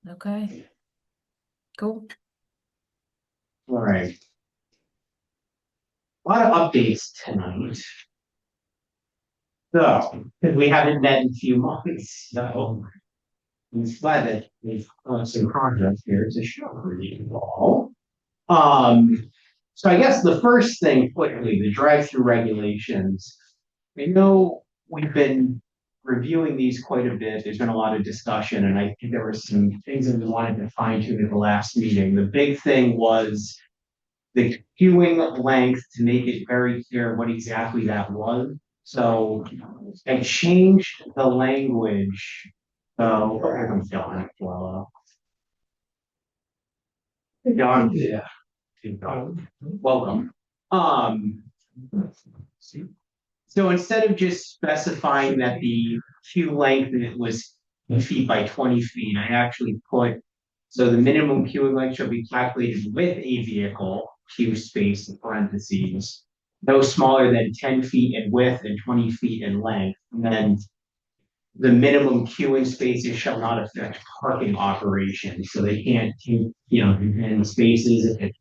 Okay, cool. All right. A lot of updates tonight. So, because we haven't met in a few months, so I'm glad that we've some progress here to show for you all. Um, so I guess the first thing quickly, the drive-through regulations. I know we've been reviewing these quite a bit. There's been a lot of discussion, and I think there were some things that we wanted to fine tune at the last meeting. The big thing was the queuing length to make it very clear what exactly that was. So I changed the language. So here I'm feeling it well. John, yeah. Welcome. Um, so instead of just specifying that the queue length was feet by 20 feet, I actually put so the minimum queuing length shall be calculated with a vehicle queue space in parentheses, no smaller than 10 feet in width and 20 feet in length. And then the minimum queuing spaces shall not affect parking operations. So they can't take, in spaces if it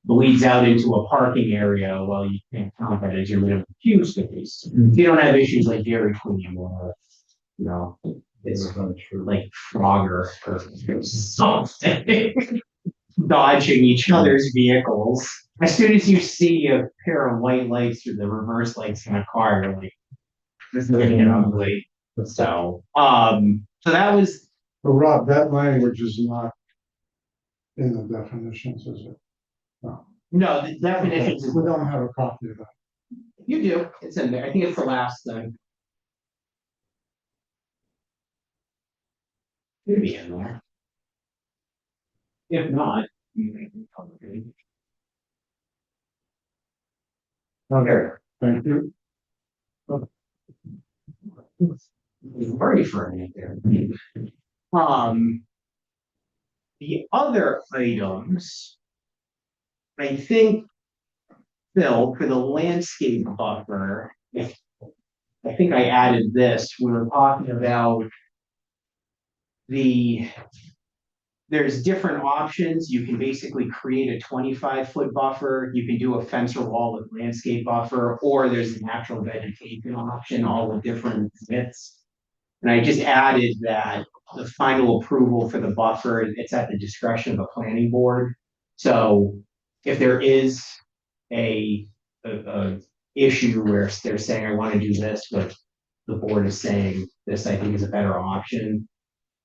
bleeds out into a parking area, well, you can't count that as your minimum queue space. You don't have issues like Dairy Queen or, you know, it's like Frogger or something dodging each other's vehicles. As soon as you see a pair of white lights or the reverse lights in a car, you're like, this is gonna get ugly. So that was But Rob, that language is not in the definitions, is it? No. no, the definitions. We don't have a copy of that. You do. It's in there. I think it's the last thing. Could be in there. If not, okay. Thank you. Ready for it there. Um, the other items, I think, Phil, for the landscape buffer, I think I added this. We were talking about the there's different options. You can basically create a 25-foot buffer. You can do a fence or wall with landscape buffer, or there's a natural vegetation option, all with different widths. And I just added that the final approval for the buffer, it's at the discretion of the planning board. So if there is a issue where they're saying, I want to do this, but the board is saying this, I think is a better option,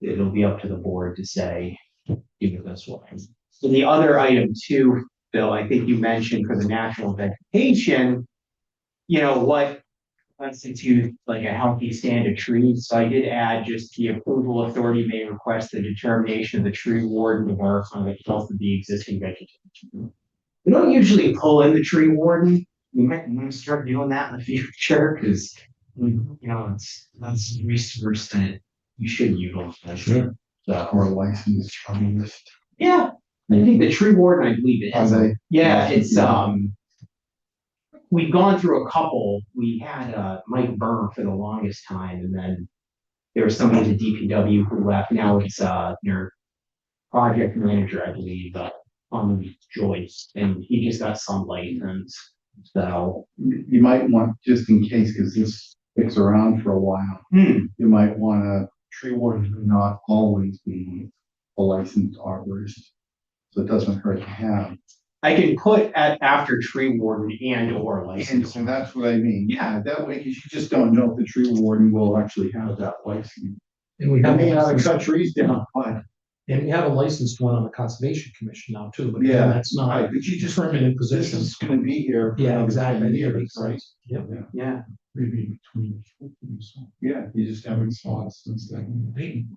it'll be up to the board to say, do it this way. So the other item too, Bill, I think you mentioned for the natural vegetation, what constitute like a healthy stand of trees. So I did add just the approval authority may request the determination of the tree warden to verify the health of the existing vegetation. We don't usually pull in the tree warden. We might start doing that in the future because that's resource that you should utilize. Sure. So, Or a licensed tribalist. yeah, I think the tree warden, I believe it is. Are they? Yeah, it's we've gone through a couple. We had Mike Burr for the longest time, and then there was somebody at the DPW who left. Now it's their project manager, I believe, Joyce, and he just got some license. So You might want, just in case, because this sticks around for a while, you might want a tree warden to not always be a licensed arborist. So it doesn't hurt to have. I can put at after tree warden and or license. And that's what I mean. Yeah, that way, because you just don't know if the tree warden will actually have that license. And we I have, may not cut trees down, but and we have a licensed one on the Conservation Commission now too, but yeah, again, that's not right, a but you just, permanent this position. is gonna be here. for Yeah, another exactly. 10 That years, makes right? sense. Yep. Yeah. Maybe between. Yeah, you just haven't saw it since then.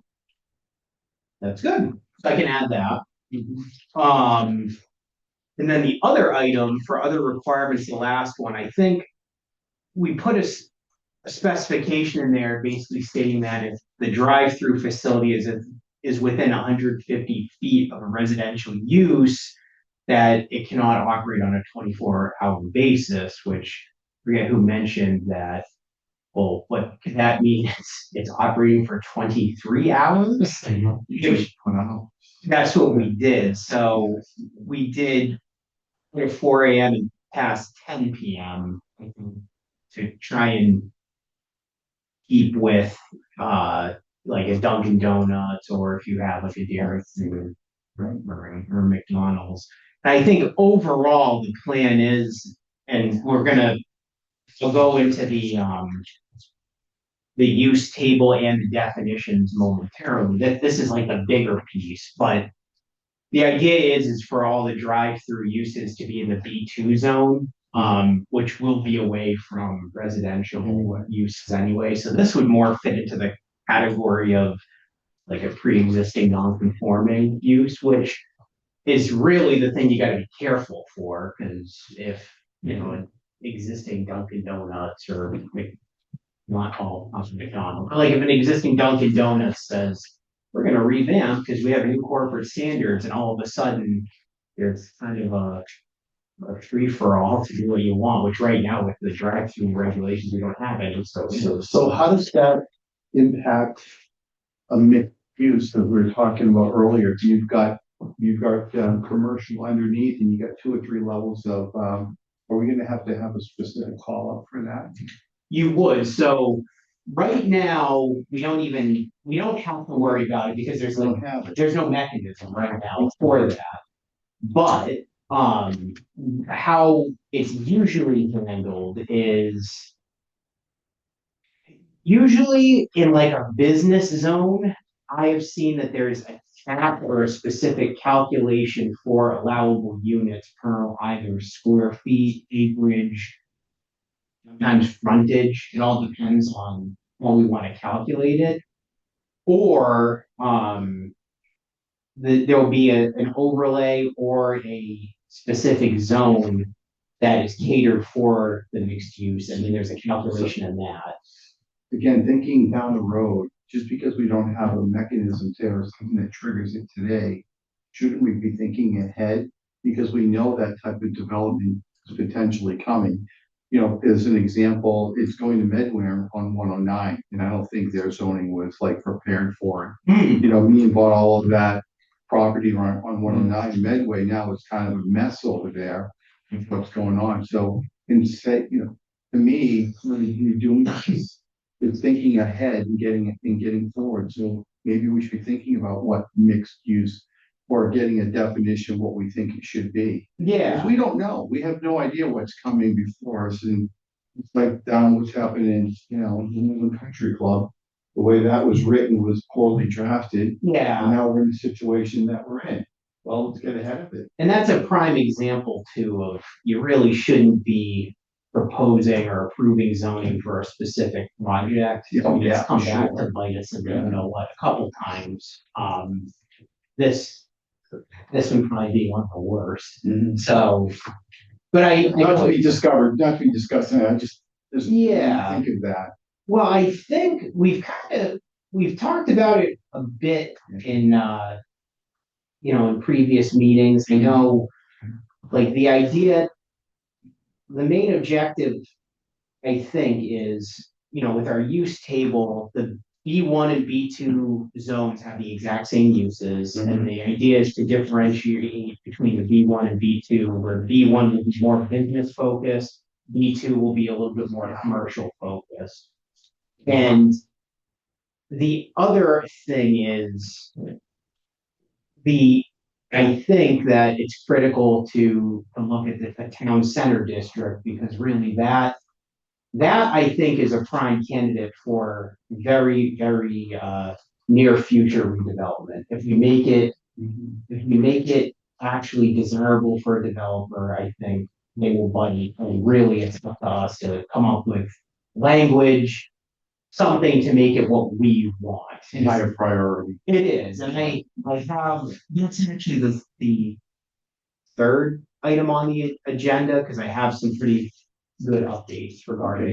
That's good. So I can add that. And then the other item for other requirements, the last one, I think we put a specification in there basically stating that if the drive-through facility is within 150 feet of a residential use, that it cannot operate on a 24-hour basis, which I forget who mentioned that well, what could that mean? It's operating for 23 hours? Just put out. That's what we did. So we did at 4 a.m. and past 10 p.m. to try and keep with like a Dunkin' Donuts, or if you have like a Dairy Queen or McDonald's. And I think overall the plan is, and we'll go into the use table and the definitions momentarily. That this is like the bigger piece, but the idea is for all the drive-through uses to be in the B2 zone, which will be away from residential uses anyway. So this would more fit into the category of like a pre-existing non-conforming use, which is really the thing you got to be careful for, because if an existing Dunkin' Donuts or not all McDonald's, but like if an existing Dunkin' Donuts says we're going to revamp because we have new corporate standards, and all of a sudden there's kind of a free for all to do what you want, which right now with the drive-through regulations we don't have any. So how does that impact a mixed use that we were talking about earlier? You've got commercial underneath, and you got 2 or 3 levels of. Are we going to have a specific call out for that? You would. So right now we don't have to worry about it because there's no mechanism right now for that. But how it's usually handled is usually in like a business zone. I have seen that there's a cap or a specific calculation for allowable units per either square feet, acreage, sometimes frontage. It all depends on how we want to calculate it. Or there'll be an overlay or a specific zone that is catered for the mixed use, and then there's a calculation in that. Again, thinking down the road, just because we don't have a mechanism there or something that triggers it today, shouldn't we be thinking ahead? Because we know that type of development is potentially coming. As an example, it's going to Medway on 109, and I don't think their zoning was like prepared for it. Me and bought all of that property on 109 Medway. Now it's kind of a mess over there with what's going on. So, to me, when you're doing this, it's thinking ahead and getting forward. So maybe we should be thinking about what mixed use, or getting a definition of what we think it should be. Yeah. Because we don't know. We have no idea what's coming before us. And it's like down what's happening in New England Country Club. The way that was written was poorly drafted. Yeah. And now we're in the situation that we're in. Well, let's get ahead of it. And that's a prime example too of you really shouldn't be proposing or approving zoning for a specific project. It's come back to bite us, and a couple times. This would probably be one of the worst. So, but not to be discussed. I just think of that. Well, I think we've talked about it a bit in in previous meetings. I know, like the idea, the main objective, I think, is with our use table, the B1 and B2 zones have the exact same uses, and the idea is to differentiate between the B1 and B2, where B1 will be more business focused, B2 will be a little bit more commercial focused. And the other thing is I think that it's critical to look at the town center district, because really that I think is a prime candidate for very, very near future redevelopment. If you make it actually desirable for a developer, I think they will bite. And really, it's up to us to come up with language, something to make it what we want. It's higher priority. It is, and I have, that's actually the third item on the agenda, because I have some pretty good updates regarding.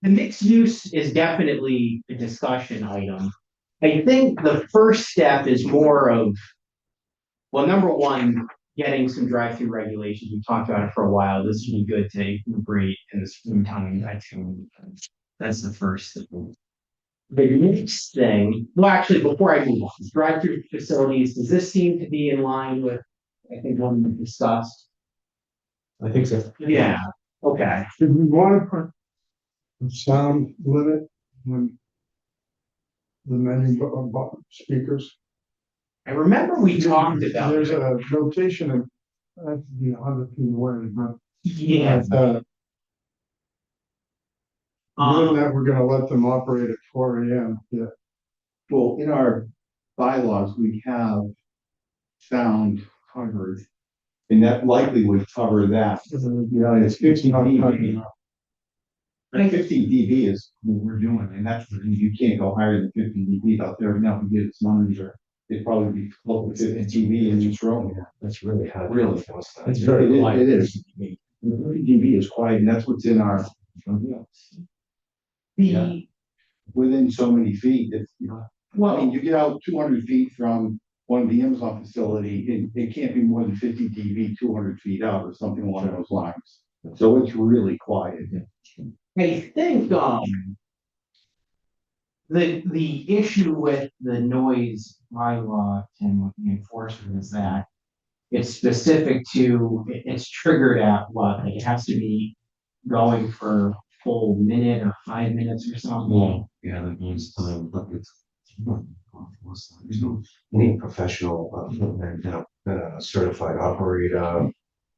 The mixed use is definitely a discussion item. I think the first step is more of, well, number one, getting some drive-through regulations. We talked about it for a while. This would be good to incorporate in the springtime. That's the first thing. The next thing, well, actually, before I move on, drive-through facilities, does this seem to be in line with, I think, what we discussed? I think so. Yeah, okay. Did we want to put a sound limit when the many speakers? I remember we talked about. There's a notation of, that's the 100 feet away, but. Yeah. Given that we're gonna let them operate at 4 AM, yeah. Well, in our bylaws, we have sound covered. And that likely would cover that. Yeah, it's 50 dB. I think 50 dB is what we're doing, and that's, you can't go higher than 50 dB out there now. We get its monitor. It'd probably be close to 50 dB in each room. That's really high. Really? It's very quiet. It is. 50 dB is quiet, and that's what's in our. Yeah. Within so many feet, it's, well, I mean, you get out 200 feet from one of the Amazon facility, it can't be more than 50 dB, 200 feet out or something along those lines. So it's really quiet. I think, the issue with the noise bylaw and with the enforcement is that it's specific to, it's triggered at what, like it has to be going for full minute or 5 minutes or something. Yeah, that means time, but it's. There's no, any professional, certified operator.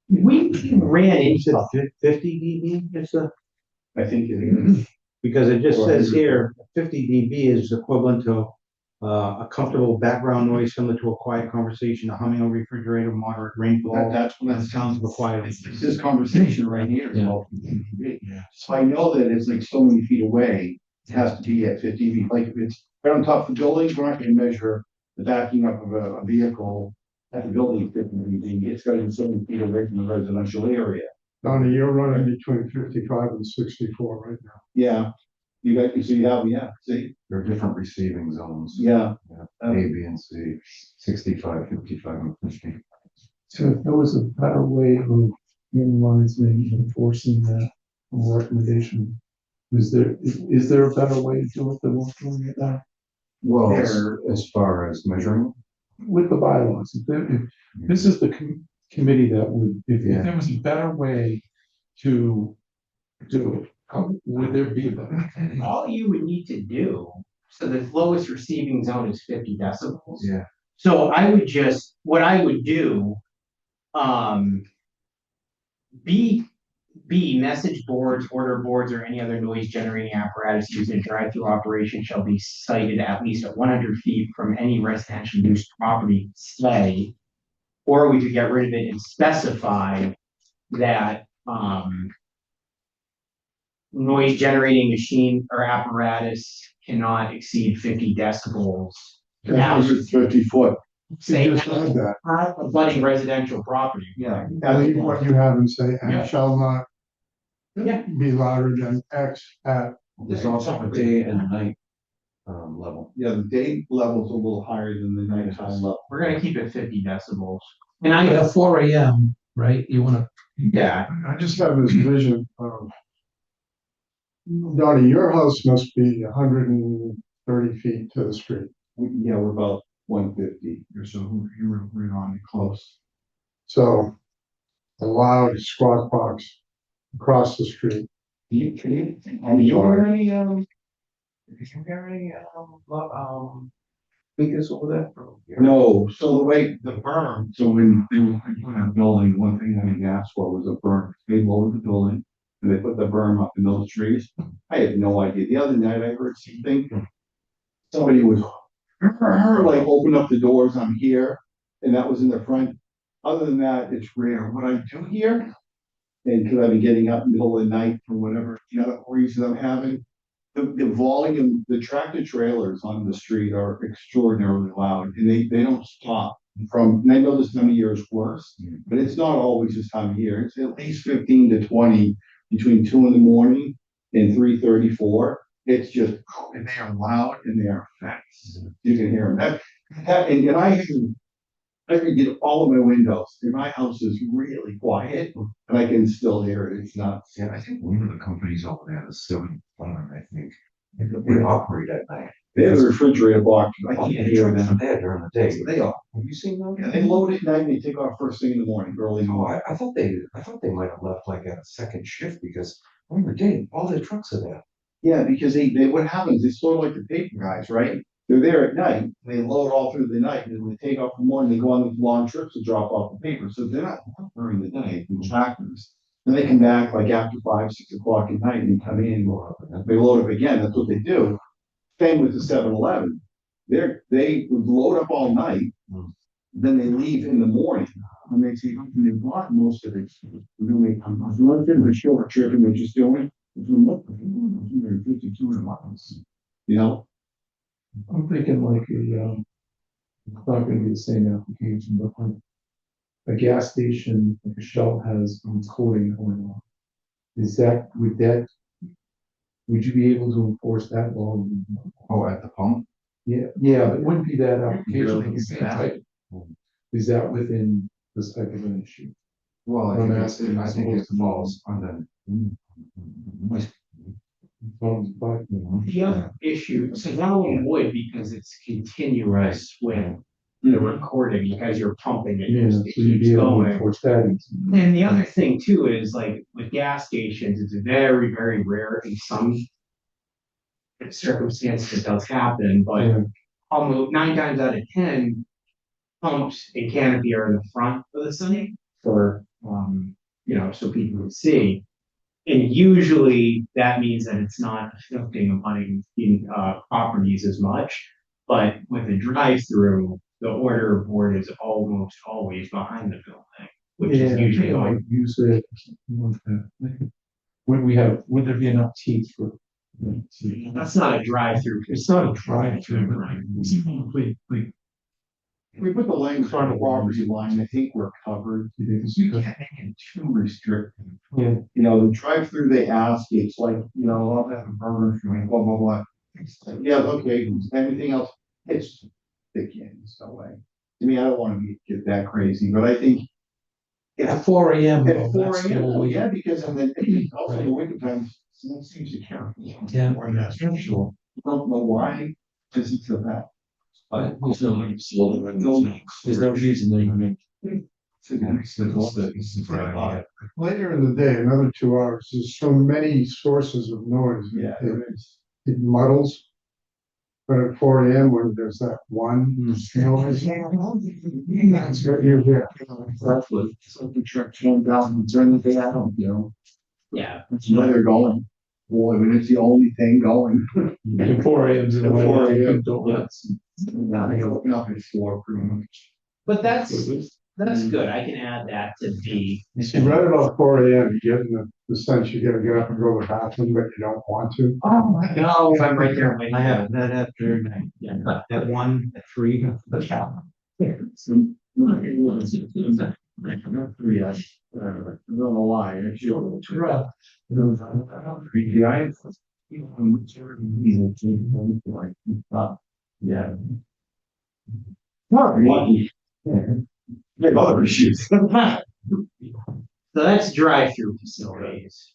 We ran into, 50 dB is the, I think it is. because it just says here, 50 dB is equivalent to a comfortable background noise similar to a quiet conversation, a humming of a refrigerator, moderate rainfall. That's what that sounds required. This conversation right here is all 50 dB. So I know that it's like so many feet away, it has to be at 50 dB. Like if it's right on top of the building, we're not gonna measure the backing up of a vehicle at the building at 50 dB. It's got to be so many feet away from the residential area. Donnie, you're running between 55 and 64 right now. Yeah, you got, so you have, yeah, see, There are different receiving zones. yeah. A, B, and C, 65, 55, and 50. So if there was a better way of minimizing, enforcing that recommendation, is there a better way to do it than what's doing it now? Well, There- as far as measuring, With the bylaws, if this is the committee that would, if Yeah. there was a better way to do it, would there be that? all you would need to do, so the lowest receiving zone is 50 decibels. yeah, So I would just, what I would do, message boards, order boards, or any other noise generating apparatus used in drive-through operation shall be sited at least at 100 feet from any residential use property, say. Or we could get rid of it and specify that, noise generating machine or apparatus cannot exceed 50 decibels. Now, 150 foot. say, You just said that. abutting residential property. Yeah. Leave what you have and say, Yeah. and shall not Yeah. be louder than X at. there's also a day and night level. Yeah, the day level's a little higher than the nighttime level. We're gonna keep it 50 decibels. And At 4 AM, right, you wanna, yeah, I just have this vision of. Donnie, your house must be 130 feet to the street. Yeah, we're about 150. So you're on close. So a loud squawk box across the street. Speakers over there? No, so the way the berm, so when they were doing that building, one thing that we asked for was a berm. They lowered the building and they put the berm up in those trees. I had no idea. The other night I heard something. Somebody was like open up the doors. I'm here, and that was in the front. Other than that, it's rare. What I do here, and because I've been getting up in the middle of the night for whatever reason I'm having, the volume, the tractor trailers on the street are extraordinarily loud, and they don't stop. And I know this time of year is worse, but it's not always this time of year. It's at least 15 to 20 between 2 in the morning and 3:34. It's just, and they are loud and they are fast. You can hear them. And I can get all of my windows, and my house is really quiet, and I can still hear it, it's nuts. Yeah, I think one of the companies over there is still in Farm, I think. They operate at night. They have a refrigerator box, I can't hear them. There during the day. They are. Have you seen them? Yeah, they load at night and they take off first thing in the morning, early in the Oh, morning. I thought they might have left like at a second shift because during the day, all their trucks are there. Yeah, because what happens, it's sort of like the paper guys, right? They're there at night, they load all through the night, and then they take off in the morning, they go on these long trips to drop off the paper, so they're not during the day, the tractors. Then they come back like after 5, 6 o'clock at night and come in, they load up again, that's what they do. Same with the 7-Eleven. They would load up all night, then they leave in the morning. And they say, they bought most of it. Then they come, one bit of a short trip and they're just doing it. It's been what, 152 miles. You know, I'm thinking like it's not gonna be the same application, but like a gas station, like a Shell has coding going on. Would you be able to enforce that law? oh, at the pump. Yeah, it wouldn't be that application. Really? It's the same type. Is that within this type of an issue? Well, I'm asking, I think it falls under. But, The other issue, so that one would because it's continuous with the recording because you're pumping it. yeah, so It you'd keeps be able to going. enforce that. And the other thing too is like with gas stations, it's very, very rare in some circumstances it does happen, but Yeah. almost 9 times out of 10, pumps and canopy are in the front of the site for, so people can see. And usually that means that it's not affecting abutting properties as much. But with a drive-through, the order board is almost always behind the building, which is usually Yeah, going. like use it, something like that. Would there be enough teeth for? That's not a drive-through. It's not a drive-through, right? It's complete, like, If we put the language on the property line, I think we're covered. You can't make it too restrictive. yeah, You know, the drive-through they ask, it's like, I'll have a burger for me, blah, blah, blah. It's like, yeah, okay, everything else, it's, they can't, it's no way. I mean, I don't wanna get that crazy, but I think. at 4 AM. At though, 4 that's the AM, only- yeah, because and then also in the winter time, someone seems to count. Yeah. Or that's sure. Don't know why, just it's a that. But there's no reason they make. Later in the day, another 2 hours, there's so many sources of noise. Yeah, It muddles. But at 4 AM, when there's that one noise. That's what you hear. That's what, something truck came down during the day, I don't, Yeah. that's where they're going. Boy, when it's the only thing going. At 4 AMs in the At 4 morning, AM. donuts. Now they open up at 4 pretty much. But that's good. I can add that to B. See, right about 4 AM, you get in the sense you gotta get up and go to the bathroom, but you don't want to. Oh, no, I'm right there. I have that after, that one, at 3. I don't know why, actually. Yeah. Not lucky. They have other issues. So that's drive-through facilities.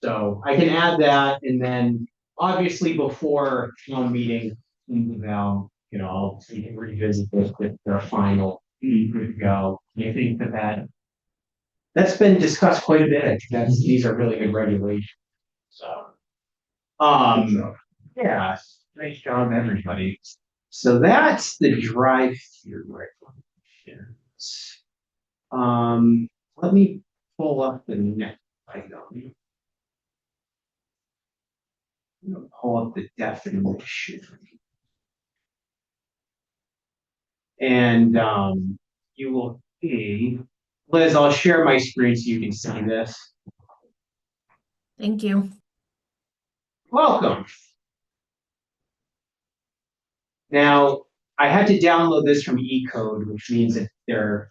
So I can add that and then obviously before town meeting, I'll we can revisit this with their final good to go. I think that's been discussed quite a bit. I think these are really good regulations. So, yeah, nice job, everybody. So that's the drive-through regulations. Let me pull up the next item. I'm gonna pull up the definition. And you will see, Liz, I'll share my screen so you can see this. Thank you. Welcome. Now, I had to download this from eCode, which means that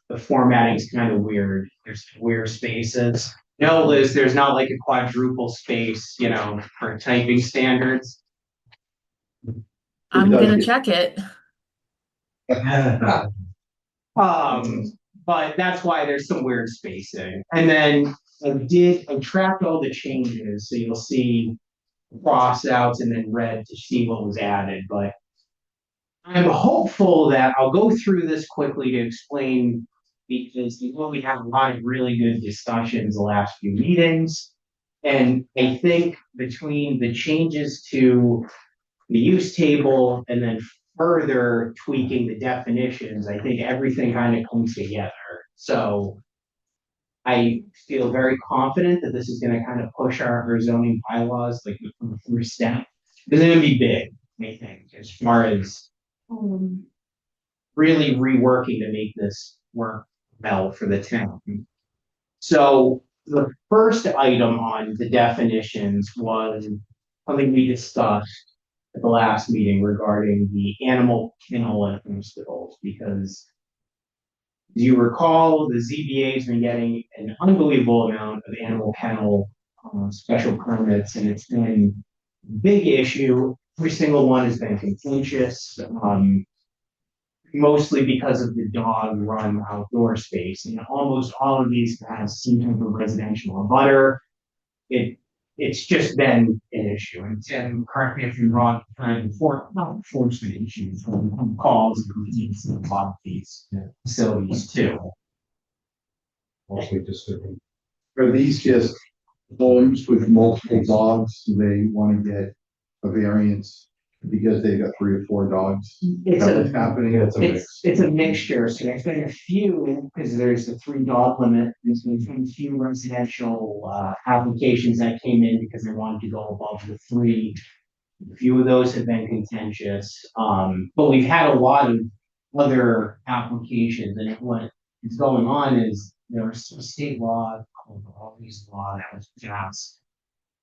the formatting is kind of weird. There's weird spaces. No, Liz, there's not like a quadruple space, for typing standards. I'm gonna check it. But that's why there's some weird spacing. And then I tracked all the changes, so you'll see cross outs and then red to see what was added, but I'm hopeful that I'll go through this quickly to explain because we had a lot of really good discussions the last few meetings. And I think between the changes to the use table and then further tweaking the definitions, I think everything kind of comes together. So I feel very confident that this is going to kind of push our zoning bylaws like the first step. It's going to be big, I think, as far as really reworking to make this work well for the town. So the first item on the definitions was something we discussed at the last meeting regarding the animal kennel and hospitals, because as you recall, the ZBA has been getting an unbelievable amount of animal kennel special permits, and it's been a big issue. Every single one has been contentious, mostly because of the dog run outdoor space. And almost all of these have some type of residential abutter. It's just been an issue. And Tim, correct me if I'm wrong, not enforcement issues, from calls and complaints and a lot of these facilities too. Mostly disturbing. Are these just homes with multiple dogs? Do they want to get a variance because they've got 3 or 4 dogs? It's That a was happening. It's a mix. It's a mixture, so there's been a few, because there's the 3 dog limit, there's been a few residential applications that came in because they wanted to go above the 3. A few of those have been contentious, but we've had a lot of other applications, and what is going on is there's a state law called the Always Law that was passed.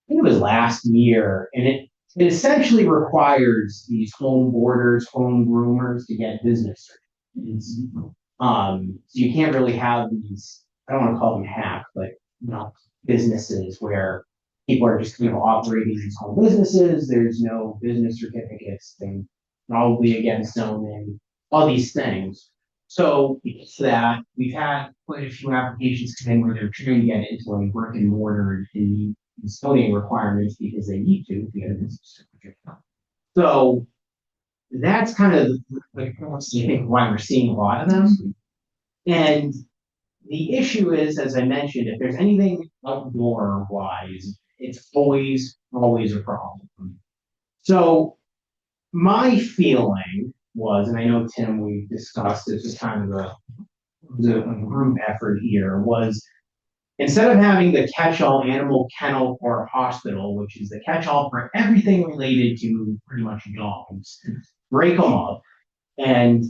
I think it was last year, and it essentially requires these home boarders, home groomers to get business certificates. So you can't really have these, I don't want to call them hack, but businesses where people are just operating these home businesses. There's no business certificates, thing probably against zoning, all these things. So because of that, we've had quite a few applications come in where they're trying to get into like brick and mortar and zoning requirements because they need to get a business certificate. So that's kind of like I think why we're seeing a lot of them. And the issue is, as I mentioned, if there's anything outdoor wise, it's always a problem. So my feeling was, and I know Tim, we discussed this as kind of a group effort here, was instead of having the catch-all animal kennel or hospital, which is the catch-all for everything related to pretty much dogs, break them up. And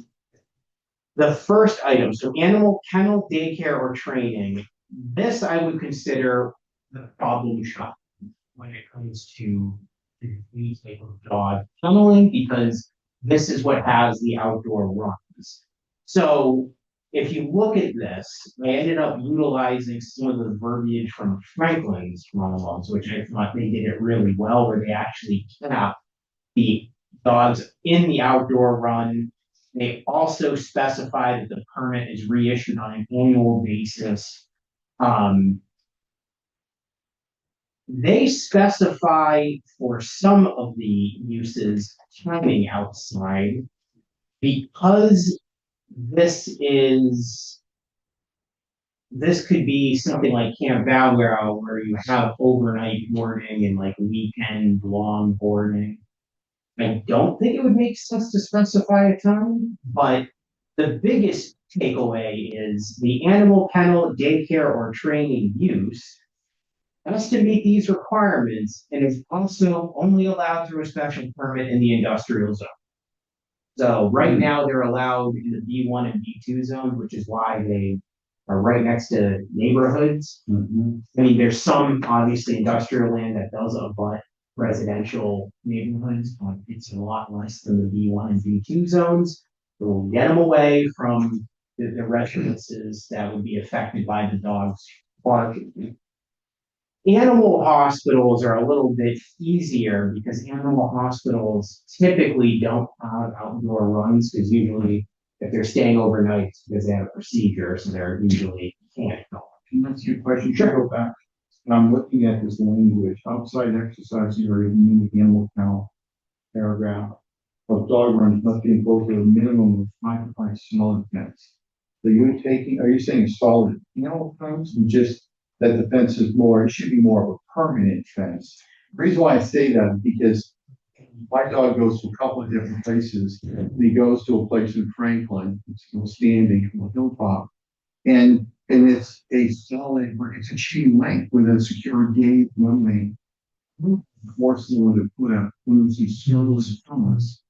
the first item, so animal kennel, daycare, or training, this I would consider the problem child when it comes to the type of dog kenneling, because this is what has the outdoor runs. So if you look at this, I ended up utilizing some of the verbiage from Franklin's monologues, which I thought they did it really well, where they actually kept the dogs in the outdoor run. They also specify that the permit is reissued on an annual basis. They specify for some of the uses timing outside, because this could be something like Camp Valero where you have overnight boarding and like weekend long boarding. I don't think it would make sense to specify a time, but the biggest takeaway is the animal kennel, daycare, or training use has to meet these requirements and is also only allowed through a special permit in the industrial zone. So right now they're allowed in the B1 and B2 zones, which is why they are right next to neighborhoods. I mean, there's some obviously industrial land that does abut residential neighborhoods, but it's a lot less than the B1 and B2 zones. So we'll get them away from the residences that would be affected by the dogs barking. Animal hospitals are a little bit easier because animal hospitals typically don't have outdoor runs because usually if they're staying overnight, it's because they have a procedure, so they're usually can't go. Can I ask you a question? Should I go back? And I'm looking at this language, outside exercise area, in the animal kennel paragraph. Of dog runs must be enclosed with a minimum of 5 by solid fence. So are you saying solid kennel fence, and just that the fence is more, it should be more of a permanent fence? The reason why I say that is because my dog goes to a couple of different places, and he goes to a place in Franklin, it's still standing from a hilltop. And it's a solid, it's a chain link with a secure gate, one lane. Force someone to put up one of these service from us.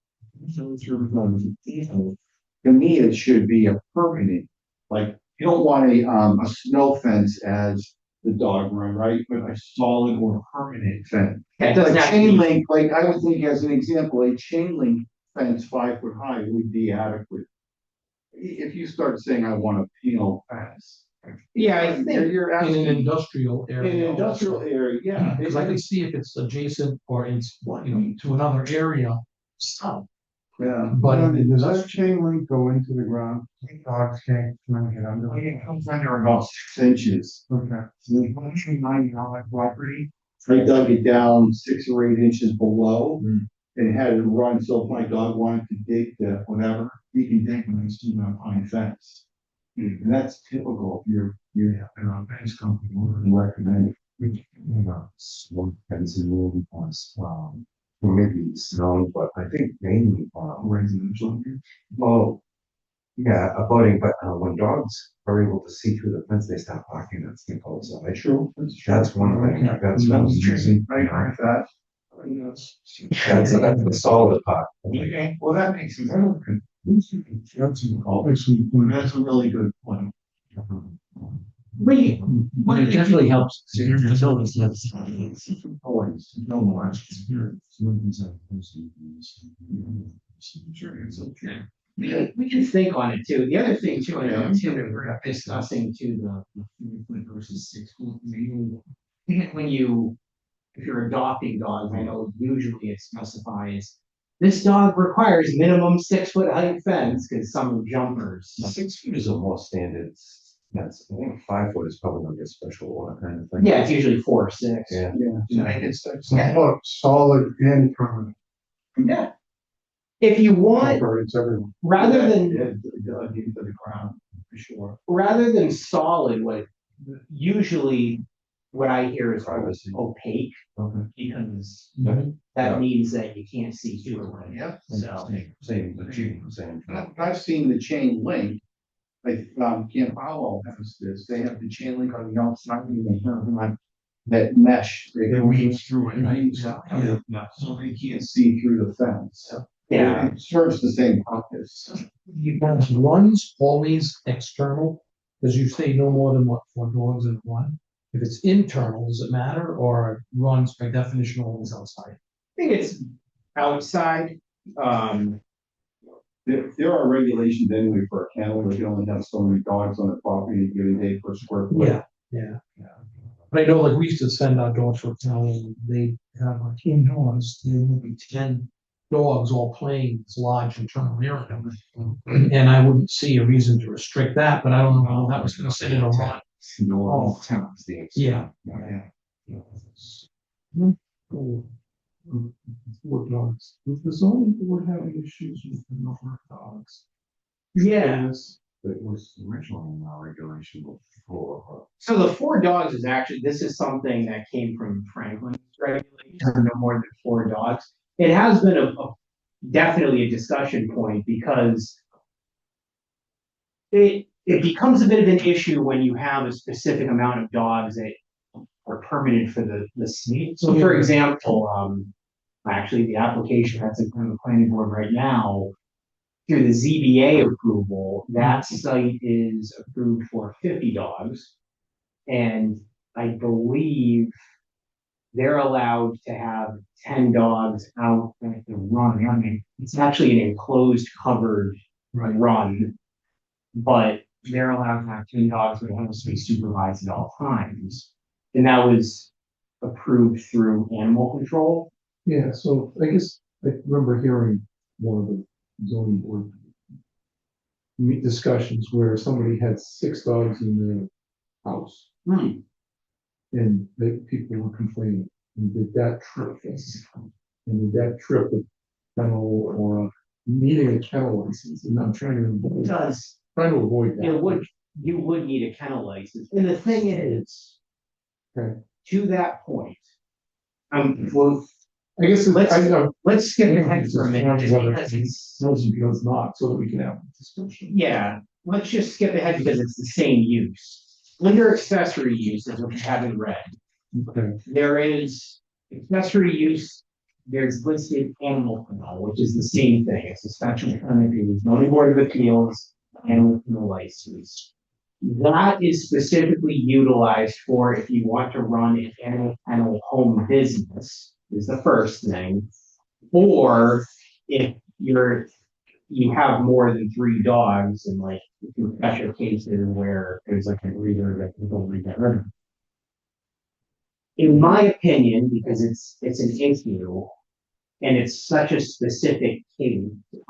To me, it should be a permanent, like, you don't want a snow fence as the dog run, right? But a solid or permanent fence. That doesn't Like have to chain be- link, like I would think as an example, a chain link fence 5 foot high would be adequate. If you start saying I want a penal fence. Yeah, I think You're In asking. an industrial In area. an industrial area, yeah. Because I can see if it's adjacent or it's, to another area, stop. Yeah. But- Does that chain link go into the ground? Dogs can't get under. It comes under about 6 inches. Okay. So there's 109 on property. I dug it down 6 or 8 inches below and had it run, so if my dog wanted to dig the whatever, he can dig when he's still on pine fence. And that's typical if you're a fence company, we recommend it. One fencing rule was, or maybe it's known, but I think mainly, Residential. well, yeah, abutting, but when dogs are able to see through the fence, they stop barking at the outside. True. That's one thing, that's interesting. I agree with that. that's the solid part. Okay, well, that makes sense. That's a really good point. But it definitely helps. Always, no more. we can think on it too. The other thing too, I know Tim and we're discussing too, the 3 foot versus 6 foot. If you're adopting dogs, I know usually it specifies this dog requires minimum 6 foot height fence, because some jumpers. 6 feet is a more standard. That's, I think 5 foot is probably gonna get special order kind of thing. Yeah, it's usually 4 or 6. Yeah. It's solid and permanent. Yeah. If you want, It's everyone. rather than Dug into the ground, for sure. rather than solid, usually what I hear is Privacy. opaque, Okay. because Mhm. that Yeah. means that you can't see through it. Yeah. So, Same, same. I've seen the chain link. Like, Camp Powell has this, they have the chain link on the outside, and they have like that mesh, they weave through it, right? So they can't see through the fence. yeah, It serves the same purpose. Runs always external, because you say no more than what, 4 dogs in one? If it's internal, does it matter, or runs by definition always outside? I think it's outside. There are regulations anyway for a kennel, where you can only have so many dogs on the property a given day per square foot. Yeah. But I know, like, we used to send our dogs for kennel, and they have like 10 dogs, there would be 10 dogs all playing this large internal area. And I wouldn't see a reason to restrict that, but I don't know how that was gonna sit in a run. No, Yeah. Cool. 4 dogs. Does the zoning board have any issues with the number of dogs? Yeah. It was originally in our regulation before. So the 4 dogs is actually, this is something that came from Franklin's regulations, no more than 4 dogs. It has been definitely a discussion point, because it becomes a bit of an issue when you have a specific amount of dogs that are permanent for the state. So for example, actually the application that's in front of the planning board right now, through the ZBA approval, that site is approved for 50 dogs. And I believe they're allowed to have 10 dogs out at the run. I mean, it's actually an enclosed, covered run, but they're allowed to have 10 dogs, but it has to be supervised at all times. And that was approved through animal control. Yeah, so I guess I remember hearing one of the zoning board discussions where somebody had 6 dogs in their house. Hmm. And people were complaining, and did that trip this? And did that trip a kennel or needing a kennel license? And I'm trying to It avoid, does, that. you would need a kennel license, and the thing is. Okay. To that point. Well, I guess Let's- I know. let's skip ahead for a minute. just Whether because it's does or does not, so that we can have a discussion. Yeah, let's just skip ahead because it's the same use. Under accessory uses, which I haven't read, Okay. there is accessory use, there's listed animal kennel, which is the same thing. It's a special permit, it was zoning board of appeals, animal kennel license. That is specifically utilized for if you want to run an animal kennel home business, is the first thing. Or if you have more than 3 dogs and like if you special cases where there's like a breeder that can only get rid of them. In my opinion, because it's an issue and it's such a specific case,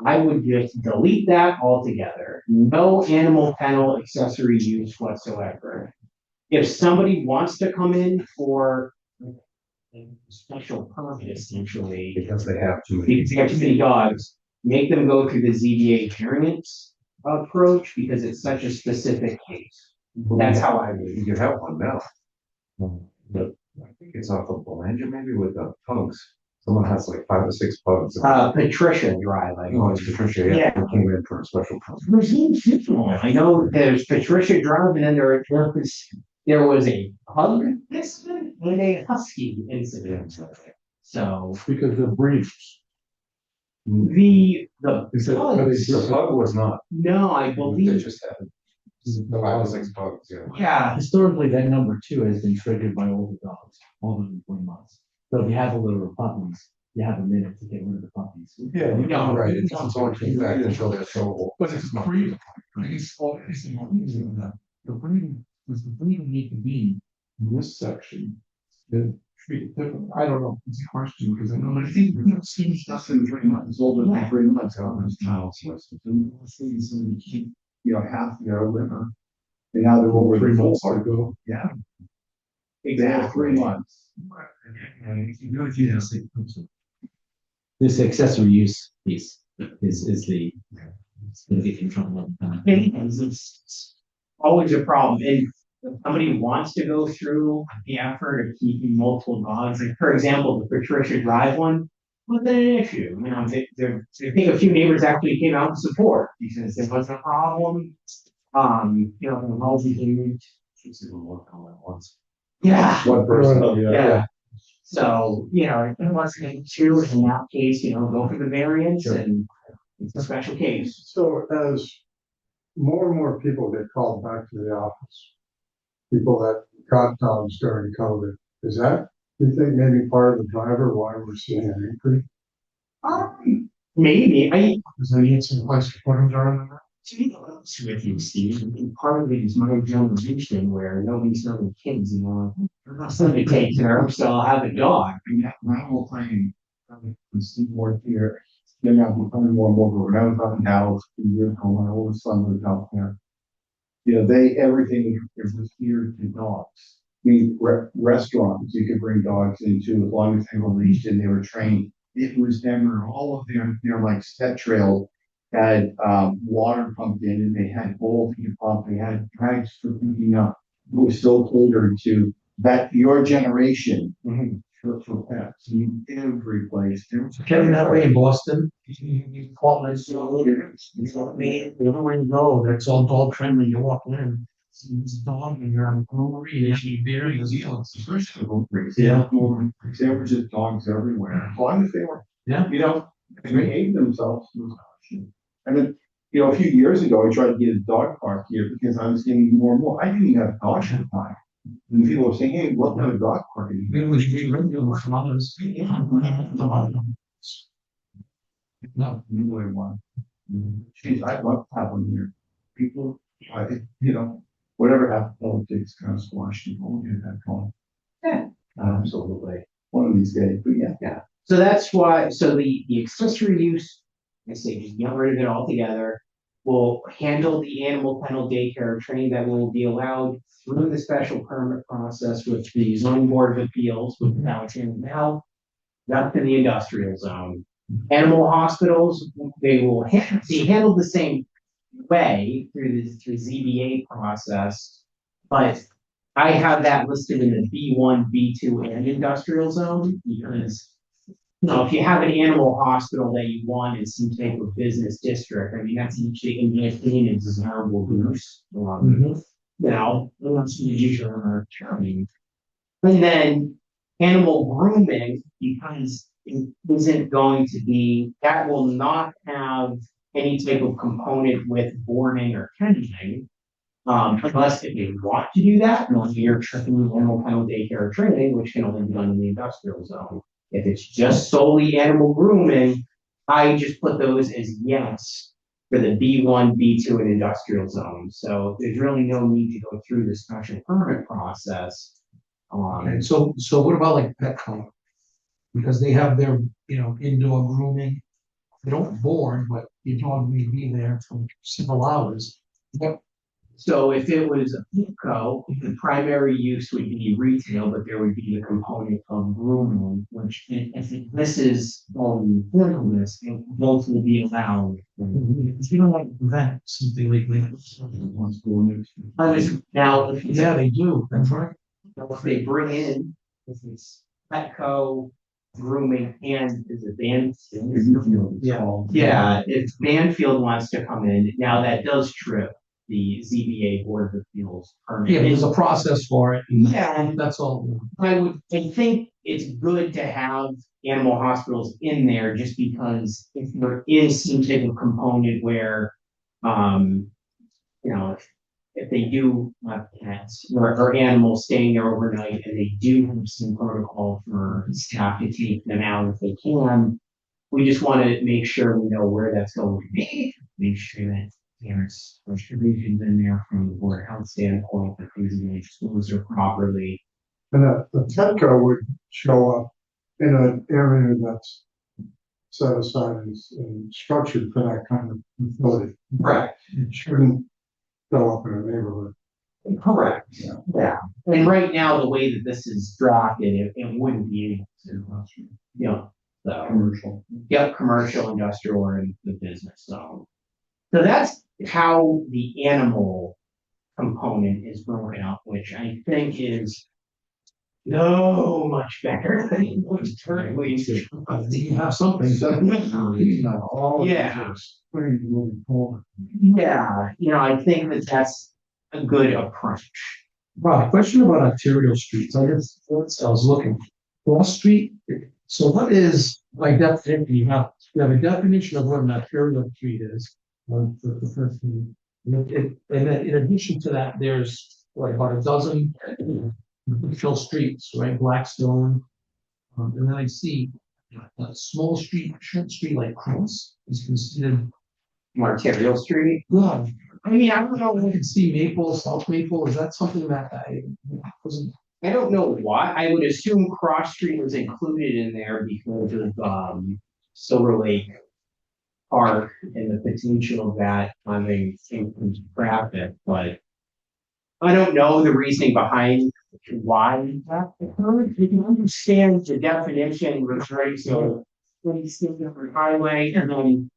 I would just delete that altogether. No animal kennel accessory use whatsoever. If somebody wants to come in for a special permit, essentially, Because they have too many. because you have too many dogs, make them go through the ZBA variance approach because it's such a specific case. That's how I would. You could have one now. But I think it's off of Bellingham maybe with the pugs. Someone has like 5 or 6 pugs. Patricia Drive, I Oh, know. it's Patricia, yeah, who came in for a special permit. I know there's Patricia Drive and then there was a pug incident and a husky incident. So Because they're breeders. the Is that how they pugs, do The pug was not. no, I They believe, just had it? 5 or 6 pugs, yeah. yeah, Historically, that number 2 has been triggered by older dogs, older than 20 months. So if you have a litter of puppies, you have a minute to get rid of the puppies. Yeah. No, Right, it doesn't go into effect until they're sold. But it's breeding. The breeding, does the breeding need to be in this section? Then treat it different. I don't know, it's a question, because I know, I think we have seen stuff in 3 months, older than 3 months out of this child. You know, half their liver. And now they're over 3 the months four. ago. Yeah, they have 3 months. This accessory use piece is the, it's gonna get in trouble all the time. it's always a problem. And if somebody wants to go through the effort of keeping multiple dogs, like for example, the Patricia Drive one, wasn't an issue. You know, I think a few neighbors actually came out in support because there wasn't a problem. You know, the multi. She's even working on that once. Yeah, One person, yeah. So, you know, if it wasn't an issue in that case, you know, go for the variance and it's a special case. So as more and more people get called back to the office, people that got dogs during COVID, is that, you think maybe part of the driver why we're seeing an increase? Maybe, Is there need some place to put them during the night? to be honest with you, Steve, I think part of it is my generation where nobody's having kids, you know. Somebody takes care of, so I'll have a dog. And that whole thing, from Steve worked here, then now becoming more and more, when I was out in Dallas, a year ago, when my oldest son lived out there. You know, everything was geared to dogs. I mean, restaurants, you could bring dogs into as long as they were leashed and they were trained. It was never, all of their like step trails had, water pumped in and they had bowls you could pump, they had drags for picking up. It was still catered to that, your generation. For pets, in every place. Kevin, that way in Boston, you call it, you know what I mean? Everywhere you go, that's all dog friendly, you walk in, it's a dog and you're on a brewery, you have beer, and Yeah. There were just dogs everywhere, as long as they were, Yeah. you know, behaving themselves. And then, you know, a few years ago, I tried to get a dog park here because I was getting more and more, I didn't even have dogs at the time. And people were saying, hey, what kind of dog park? It was regular from others. No, neither one. Geez, I'd love to have one here. People, you know, whatever happened, politics kind of squashed it, we'll get that going. Absolutely. One of these days, but yeah. So that's why, so the accessory use, I say just get rid of it altogether. will handle the animal kennel daycare training that will be allowed through the special permit process with the zoning board of appeals, with now it's in now, that's in the industrial zone. Animal hospitals, they will be handled the same way through ZBA process, but I have that listed in the B1, B2, and industrial zone because, you know, if you have an animal hospital that you want in some type of business district, I mean, that's usually, in my opinion, a desirable use. You know, unless you usually are charming. And then animal grooming, because it isn't going to be, that will not have any type of component with boarding or kennelling. Unless if you want to do that, unless you're tripping animal kennel daycare training, which can only be done in the industrial zone. If it's just solely animal grooming, I just put those as yes for the B1, B2, and industrial zone. So there's really no need to go through the special permit process. And so what about like Petco? Because they have their, indoor grooming. They don't board, but your dog may be there for several hours. Yep. So if it was a Petco, the primary use would be retail, but there would be the component of grooming, which if this is this, both will be allowed. You don't like that, something like that. Now, Yeah, they do, that's right. if they bring in, if it's Petco, grooming, and is it Banfield? Yeah, if Banfield wants to come in, now that does trip the ZBA Board of Appeals permit. Yeah, there's a process for it. Yeah. That's all. I think it's good to have animal hospitals in there just because if there is some type of component where, if they do have pets or animals staying there overnight and they do have some protocol for staff to take them out if they can, we just want to make sure we know where that's going to be. Make sure that there's distributions in there from the board of health standpoint, that things are exposed are properly. And the Petco would show up in an area that's set aside and structured for that kind of facility. Right. It shouldn't show up in a neighborhood. Correct. Yeah. And right now, the way that this is drafted, it wouldn't be able to, so. Commercial. Yep, commercial, industrial, or in the business zone. So that's how the animal component is broken up, which I think is so much better than what's currently. You have something. Not all. Yeah. Moving forward. Yeah, I think that's a good approach. Rob, question about arterial streets. I was looking. Cross Street. So what is, like, definition? You have a definition of what an arterial street is. The first thing. And then in addition to that, there's about a dozen official streets, right? Blackstone. And then I see a small street, short street like Cross is considered. Arterial Street. Yeah. I mean, I don't know. I can see Maple, South Maple. Is that something that I wasn't? I don't know why. I would assume Cross Street was included in there because of Silver Lake Park and the potential of that having increased traffic, but I don't know the reasoning behind why that occurred. You can understand the definition, right? So, highway and then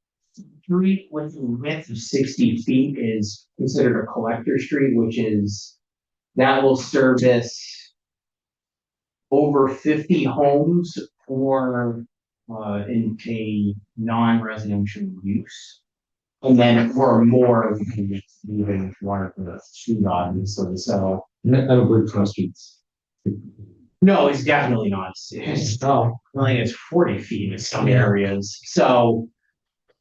street with a width of 60 feet is considered a collector street, which is that will service over 50 homes or in a non-residential use. And then or more even one of the two odds. So I don't believe Cross Streets. no, it's definitely not. It's like it's 40 feet in some areas. So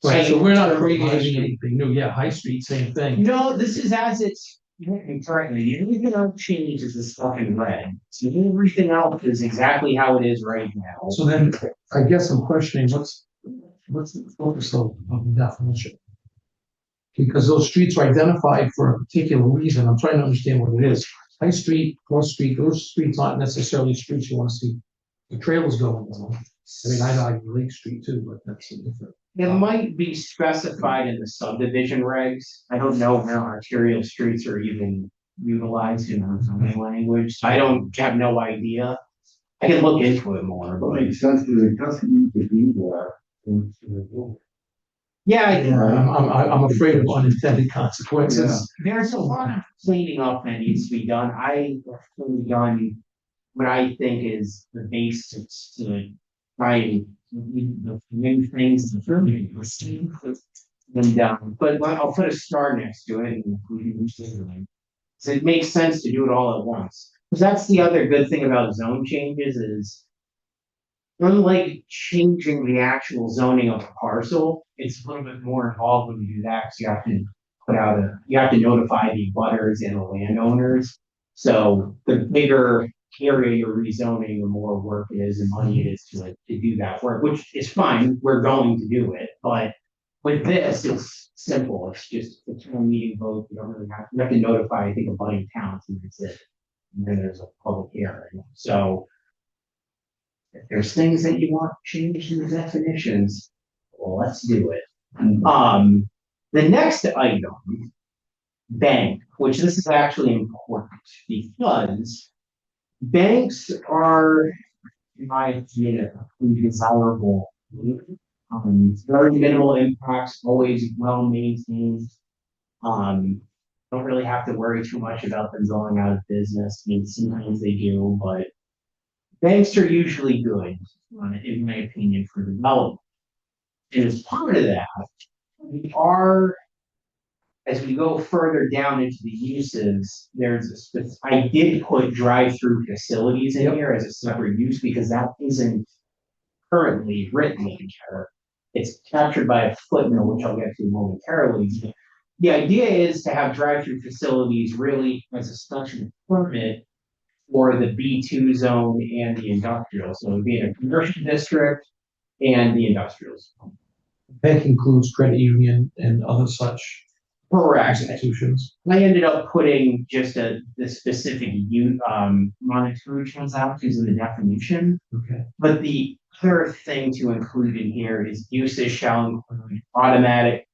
Right, so we're not creating anything new. Yeah, High Street, same thing. no, this is as it's written currently. The only thing I've changed is the stuff in red. So everything else is exactly how it is right now. So then I guess I'm questioning what's the focus of the definition? Because those streets are identified for a particular reason. I'm trying to understand what it is. High Street, Cross Street, those streets aren't necessarily streets you want to see the trails going on. I mean, I like Lake Street too, but that's a different. It might be specified in the subdivision regs. I don't know how arterial streets are even utilized in our zoning language. So I don't have no idea. I can look into it more, Well, but makes sense, because it doesn't need to be there. yeah, I think I'm afraid of unintended consequences. there's a lot of cleaning up that needs to be done. I have fully done what I think is the basics to try and the new things, the and but I'll put a star next to it and so it makes sense to do it all at once. Because that's the other good thing about zone changes is unlike changing the actual zoning of a parcel, it's a little bit more involved when you do that because you have to you have to notify the butters and the landowners. So the bigger area you're rezoning, the more work it is and money it is to do that work, which is fine. We're going to do it, but with this, it's simple. It's just a town meeting vote. You don't really you have to notify, I think, a buddy towns and that's it. And then there's a public hearing. So if there's things that you want changed in the definitions, well, let's do it. The next item, bank, which this is actually important because banks are, in my opinion, desirable. Very minimal impacts, always well maintained. Don't really have to worry too much about them going out of business. I mean, sometimes they do, but banks are usually good, in my opinion, for development. And as part of that, we are, as we go further down into the uses, I did put drive-through facilities in here as a separate use because that isn't currently written in here. It's captured by a footnote, which I'll get to momentarily. The idea is to have drive-through facilities really as a special permit for the B2 zone and the industrial. So it would be in a commercial district and the industrial zone. That includes credit union and other such Correct. institutions. I ended up putting just the specific monetary transactions in the definition. Okay. But the other thing to include in here is uses shall include automated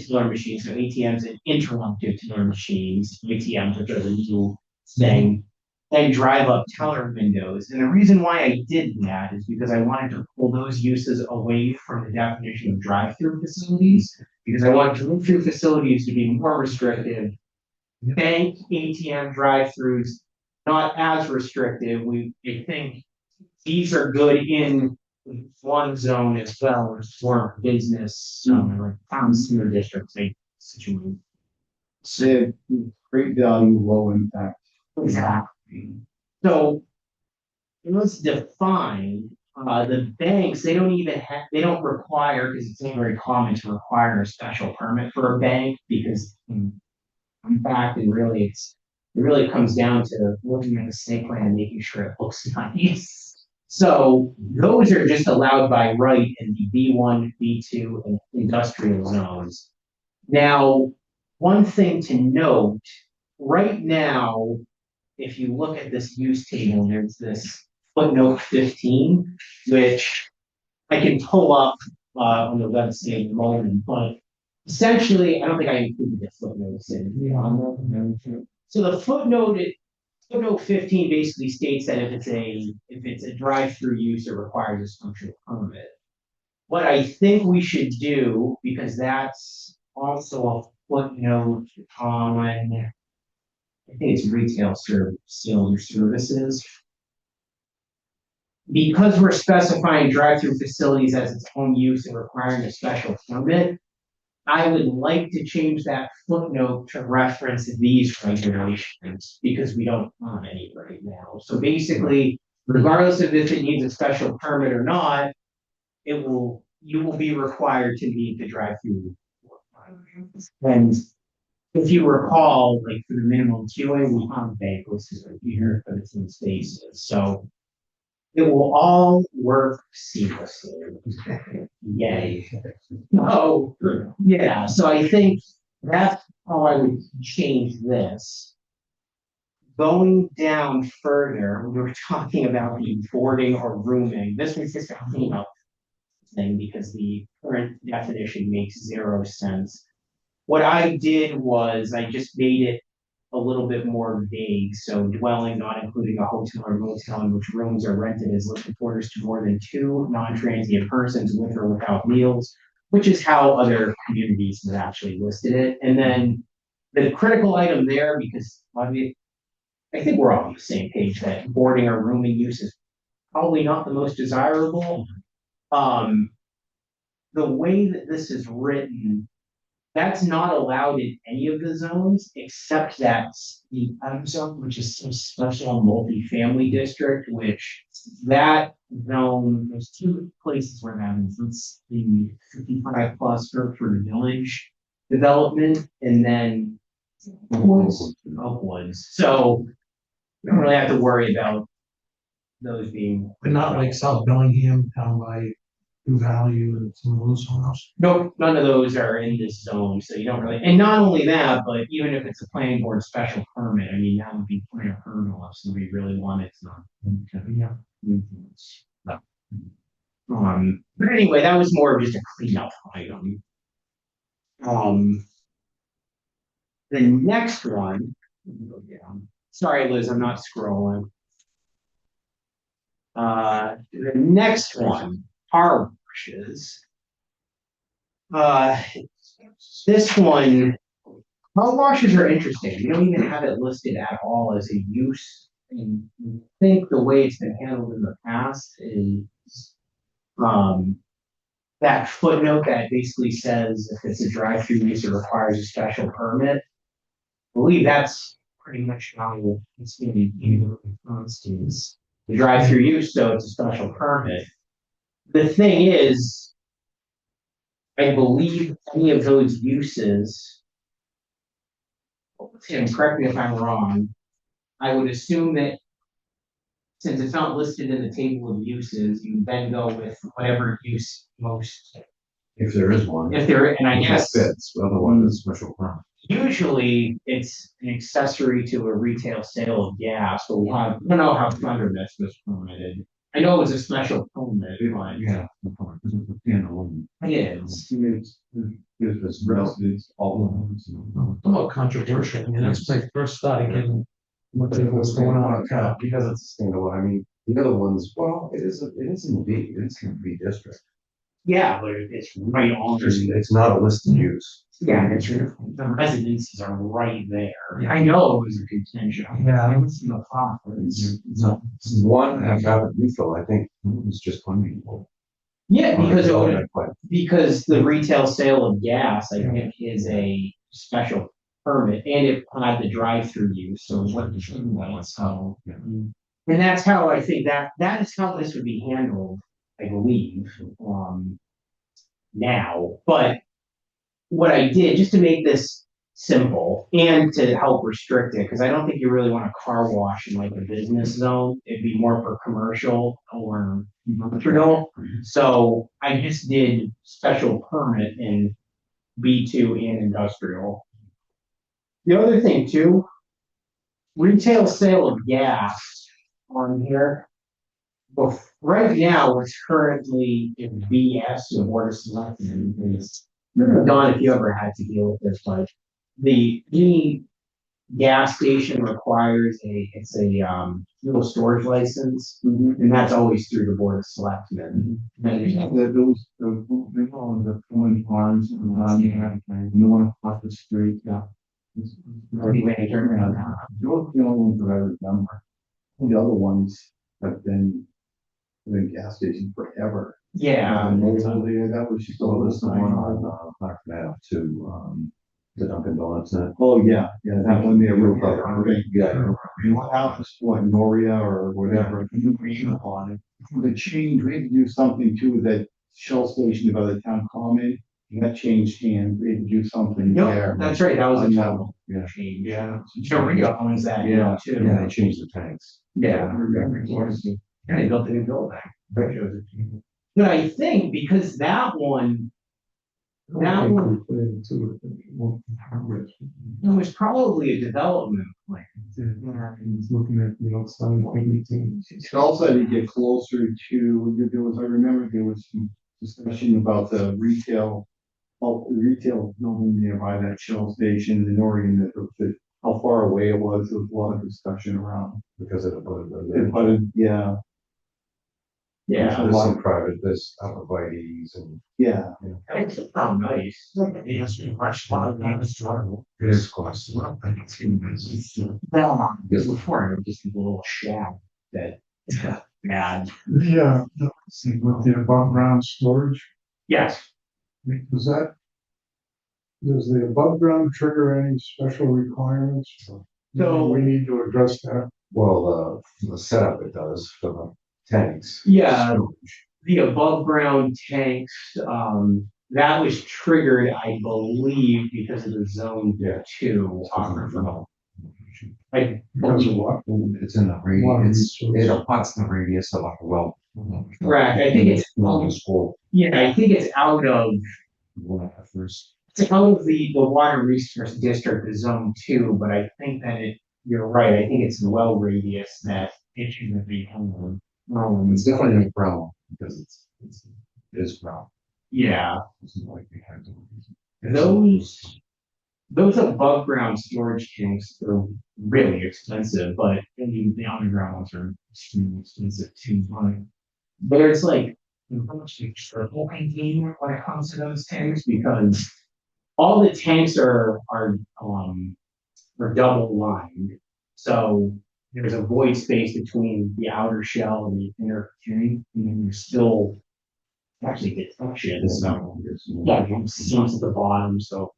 teller machines, so ATMs and interactive teller machines, ATMs, which are the new thing, and drive up teller windows. And the reason why I did that is because I wanted to pull those uses away from the definition of drive-through facilities, because I want drive-through facilities to be more restrictive. Bank, ATM, drive-throughs, not as restrictive. I think these are good in one zone as well as for business, like town sewer districts, like situation. Say, great value, low impact. Exactly. So let's define the banks. They don't even they don't require, because it's not very common to require a special permit for a bank because in fact, and really it really comes down to looking at the state plan and making sure it looks nice. So those are just allowed by right in the B1, B2, and industrial zones. Now, one thing to note, right now, if you look at this use table, there's this footnote 15, which I can pull up on the website in a moment, but essentially, I don't think I included the footnotes in. So the footnote 15 basically states that if it's a drive-through use, it requires a special permit. What I think we should do, because that's also a footnote on, I think it's retail services. Because we're specifying drive-through facilities as its own use and requiring a special permit, I would like to change that footnote to reference these regulations because we don't have any right now. So basically, regardless of if it needs a special permit or not, you will be required to meet the drive-through. And if you recall, like for the minimum QA, we have bank listed right here, but it's in spaces. So it will all work seamlessly. Yay. Oh, yeah. So I think that's how I would change this. going down further, we were talking about the boarding or rooming. This was just a cleanup thing because the current definition makes zero sense. What I did was I just made it a little bit more vague. So dwelling not including a hotel or motel in which rooms are rented as living quarters to more than two non-transient persons with or without meals, which is how other communities have actually listed it. And then the critical item there, because I mean, I think we're all on the same page that boarding or rooming use is probably not the most desirable. Um, the way that this is written, that's not allowed in any of the zones except that the M zone, which is some special multifamily district, which that zone, there's two places where that is. It's the 55 plus Hertford Village development and then Oakwoods. So you don't really have to worry about those being. But not like South Bellingham, down by New Valley and some of those homes. Nope, none of those are in this zone, so you don't really, and not only that, but even if it's a planning board special permit, I mean, that would be quite a hurdle if somebody really wanted to. Yeah. But anyway, that was more of just a cleanup item. The next one, let me go down. Sorry, Liz, I'm not scrolling. The next one, car washes. This one, car washes are interesting. You don't even have it listed at all as a use. And I think the way it's been handled in the past is that footnote that basically says if it's a drive-through use, it requires a special permit. I believe that's pretty much how it's going to be in response to is the drive-through use, so it's a special permit. The thing is, I believe any of those uses, Tim, correct me if I'm wrong, I would assume that since it's not listed in the table of uses, you then go with whatever use most, If there is one. if there, and I If it guess fits, otherwise it's special permit. usually it's an accessory to a retail sale of gas, but I don't know how Thunder Mist was permitted. I know it was a special permit, but Yeah. Because it's a standalone. it is. If it's residents, all of them. Somewhat controversial. I mean, that's when I first started getting what was going on. Yeah, because it's a standalone. I mean, the other ones, well, it is in the B, it's in the B district. Yeah, but it's right on. It's not a listed use. Yeah, it's the residences are right there. I know it was a contention. Yeah. It was in the office. No, one have got refill, I think, it was just one. Yeah, because the retail sale of gas, I think, is a special permit and it had the drive-through use, so it's what the thing was, so. And that's how I think that is how this would be handled, I believe, now, but what I did, just to make this simple and to help restrict it, because I don't think you really want a car wash in like a business zone. It'd be more for commercial or industrial. So I just did special permit in B2 and industrial. The other thing too, retail sale of gas on here. Well, right now, what's currently in BS, the Board of Selectmen, is, Don, if you ever had to deal with this, but any gas station requires it's a fuel storage license, and that's always through the Board of Selectmen. Those, they call them the pulling farms, and you want to cross the street, yeah. Anyway, turn around. Those are the only ones that I remember. The other ones have been gas stations forever. Yeah. That was just So all there's this the one time. on Park Ave to, the Dunkin' Donuts. Oh, yeah, that one there. Yeah. What happens, what, Noria or whatever, on it. The change, we had to do something too, that Shell station by the town common, and that changed hands, we had to do something Yep, there. that's right, that was a On that total Yeah. change. Yeah. Noria owns that now too. Yeah, they changed the tanks. Yeah. Yeah, they built a new building. But I think because that one, That one- Put into it, it won't be progress. It was probably a development plan. He's looking at the outside, everything. It also had to get closer to, there was, I remember there was some discussion about the retail building nearby that Shell station in Oregon, that how far away it was. There was a lot of discussion around. Because of It, but yeah, Yeah. There's some private, there's arborvitae's and. yeah. It's nice. It's cost. Bellingham, because before it was just a little shack that, bad. See, with the above ground storage, Yes. does the above ground trigger any special requirements? So- We need to address that. Well, the setup it does for the tanks. Yeah. The above ground tanks, that was triggered, I believe, because of the zone Yeah. 2 aquifer. I Because of believe, what? It's in the Water radius, resource. it abuts the radius of like a well. correct, I think it's, Not the school. yeah, I think it's out of, First. it's out of the water resource district, the zone 2, but I think that you're right, I think it's the well radius that it should be handled. It's definitely a problem because it is brown. Yeah, It's not like they have to. those above ground storage tanks are really expensive, but the underground ones are extremely expensive too. But there's like virtually triple containment when it comes to those tanks because all the tanks are double lined. So there's a void space between the outer shell and the inner tank, and then you're still actually detection. So yeah, you have seams at the bottom, so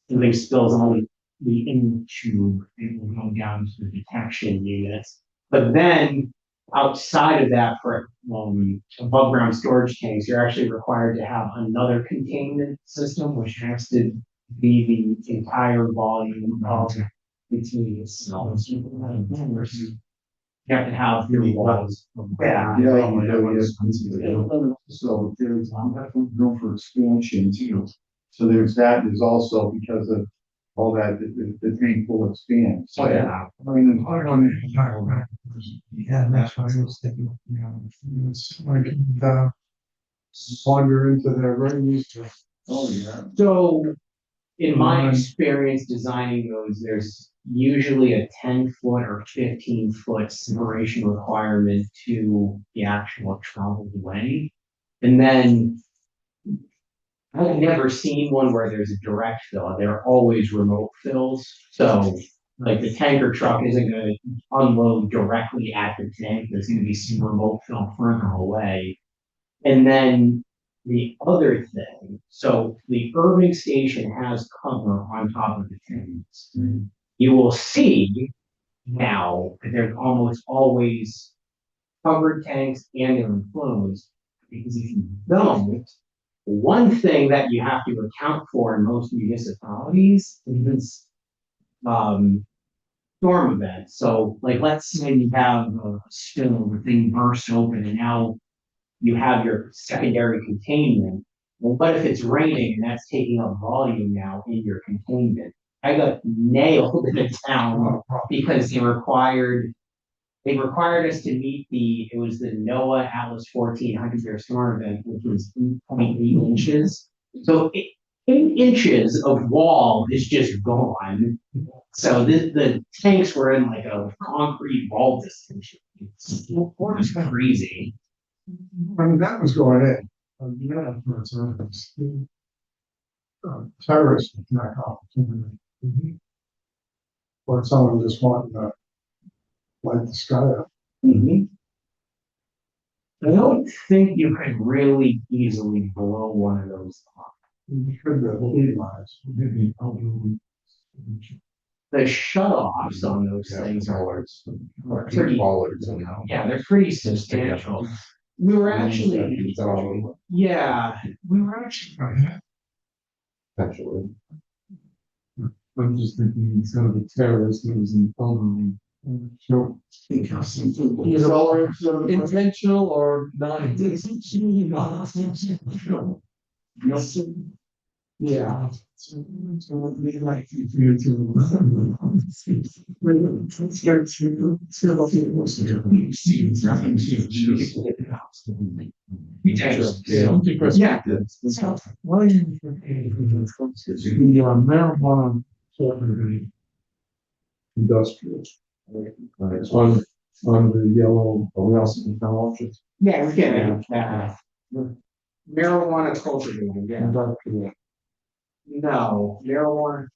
something spills on the inner tube, it will go down to the detection units. But then outside of that, for above ground storage tanks, you're actually required to have another containment system, which has to be the entire volume of the tank itself. So you have to have your walls. Yeah. So there's definitely room for expansion too. So there's that, there's also because of all that, the tank will expand. So, Oh, yeah. I mean, Yeah, that's what I was thinking. It's like, wander into their radius. oh, yeah. So, in my Mhm. experience designing those, there's usually a 10-foot or 15-foot separation requirement to the actual traveled way. And then I've never seen one where there's a direct fill. They're always remote fills. So, like the tanker truck isn't going to unload directly at the tank. There's going to be some remote fill further away. And then the other thing, so the Irving station has cover on top of the tanks. You will see now that there's almost always covered tanks and they're enclosed. Because if you don't, one thing that you have to account for in most municipalities is storm events. So, like, let's say you have a spill, the thing bursts open, and now you have your secondary containment. Well, what if it's raining and that's taking up volume now in your containment? I got nailed in a town because they required us to meet it was the NOAA Atlas 1400 year storm event, which was 8.8 inches. So 8 inches of wall is just gone. So the tanks were in like a concrete wall distance. It was crazy. When that was going in, terrorist attack opportunity. Or someone just wanting to light the sky up. I don't think you could really easily blow one of those up. You could the heat lines. The shutoffs on those things are pretty, Bollards and now. yeah, they're pretty substantial. We were actually, yeah, we were actually, Potentially. I'm just thinking instead of a terrorist, it was an elderly. Sure. Intentional or non-intentional. Yeah. So we like you to. Yeah. So, why you the marijuana industrial on the yellow, we also can options. Yeah, we can, marijuana cultivating, yeah. Industrial. No, marijuana.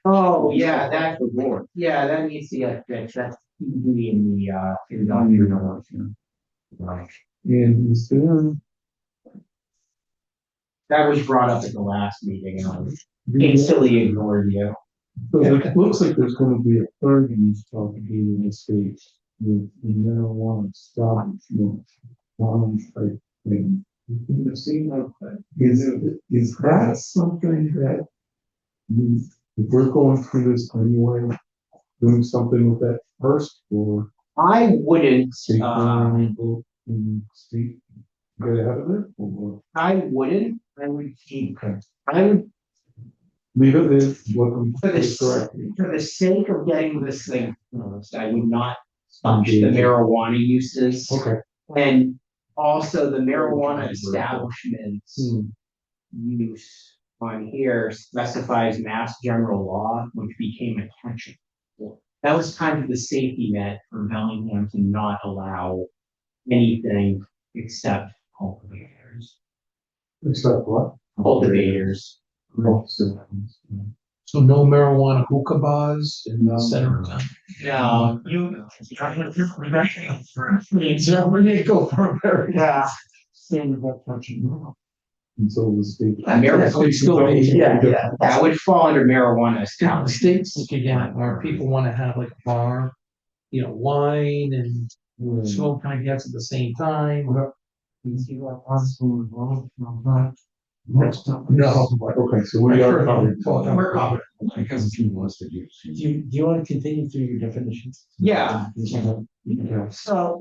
Oh, yeah, that's the board. Yeah, that needs to get fixed. That's TBD in the, industrial. Right. And is there That was brought up at the last meeting and I instantly ignored you. so it looks like there's gonna be a third use talking in the state with the marijuana stop, type thing. You see, is that something that if we're going through this anyway, doing something with that first, or I wouldn't, state and state get ahead of it, or I wouldn't, I would keep, I would, leave it as what I'm for the, for the sake of getting this thing closed, I would not touch the marijuana uses. Okay. And also the marijuana establishments use on here specifies mass general law, which became a catch. That was kind of the safety net for Bellingham to not allow anything except cultivators. Except what? Cultivators. So no marijuana hookah bars in the center of town. No, you. So we're gonna go for a very. Yeah. Until the state. That would fall under marijuana Different establishment. states look again, where people wanna have like a bar, wine and smoke kind of gets at the same time. No. Okay, so we are covered. We're covered. Because if you wants to do. Do you want to continue through your definitions? Yeah, Yeah. so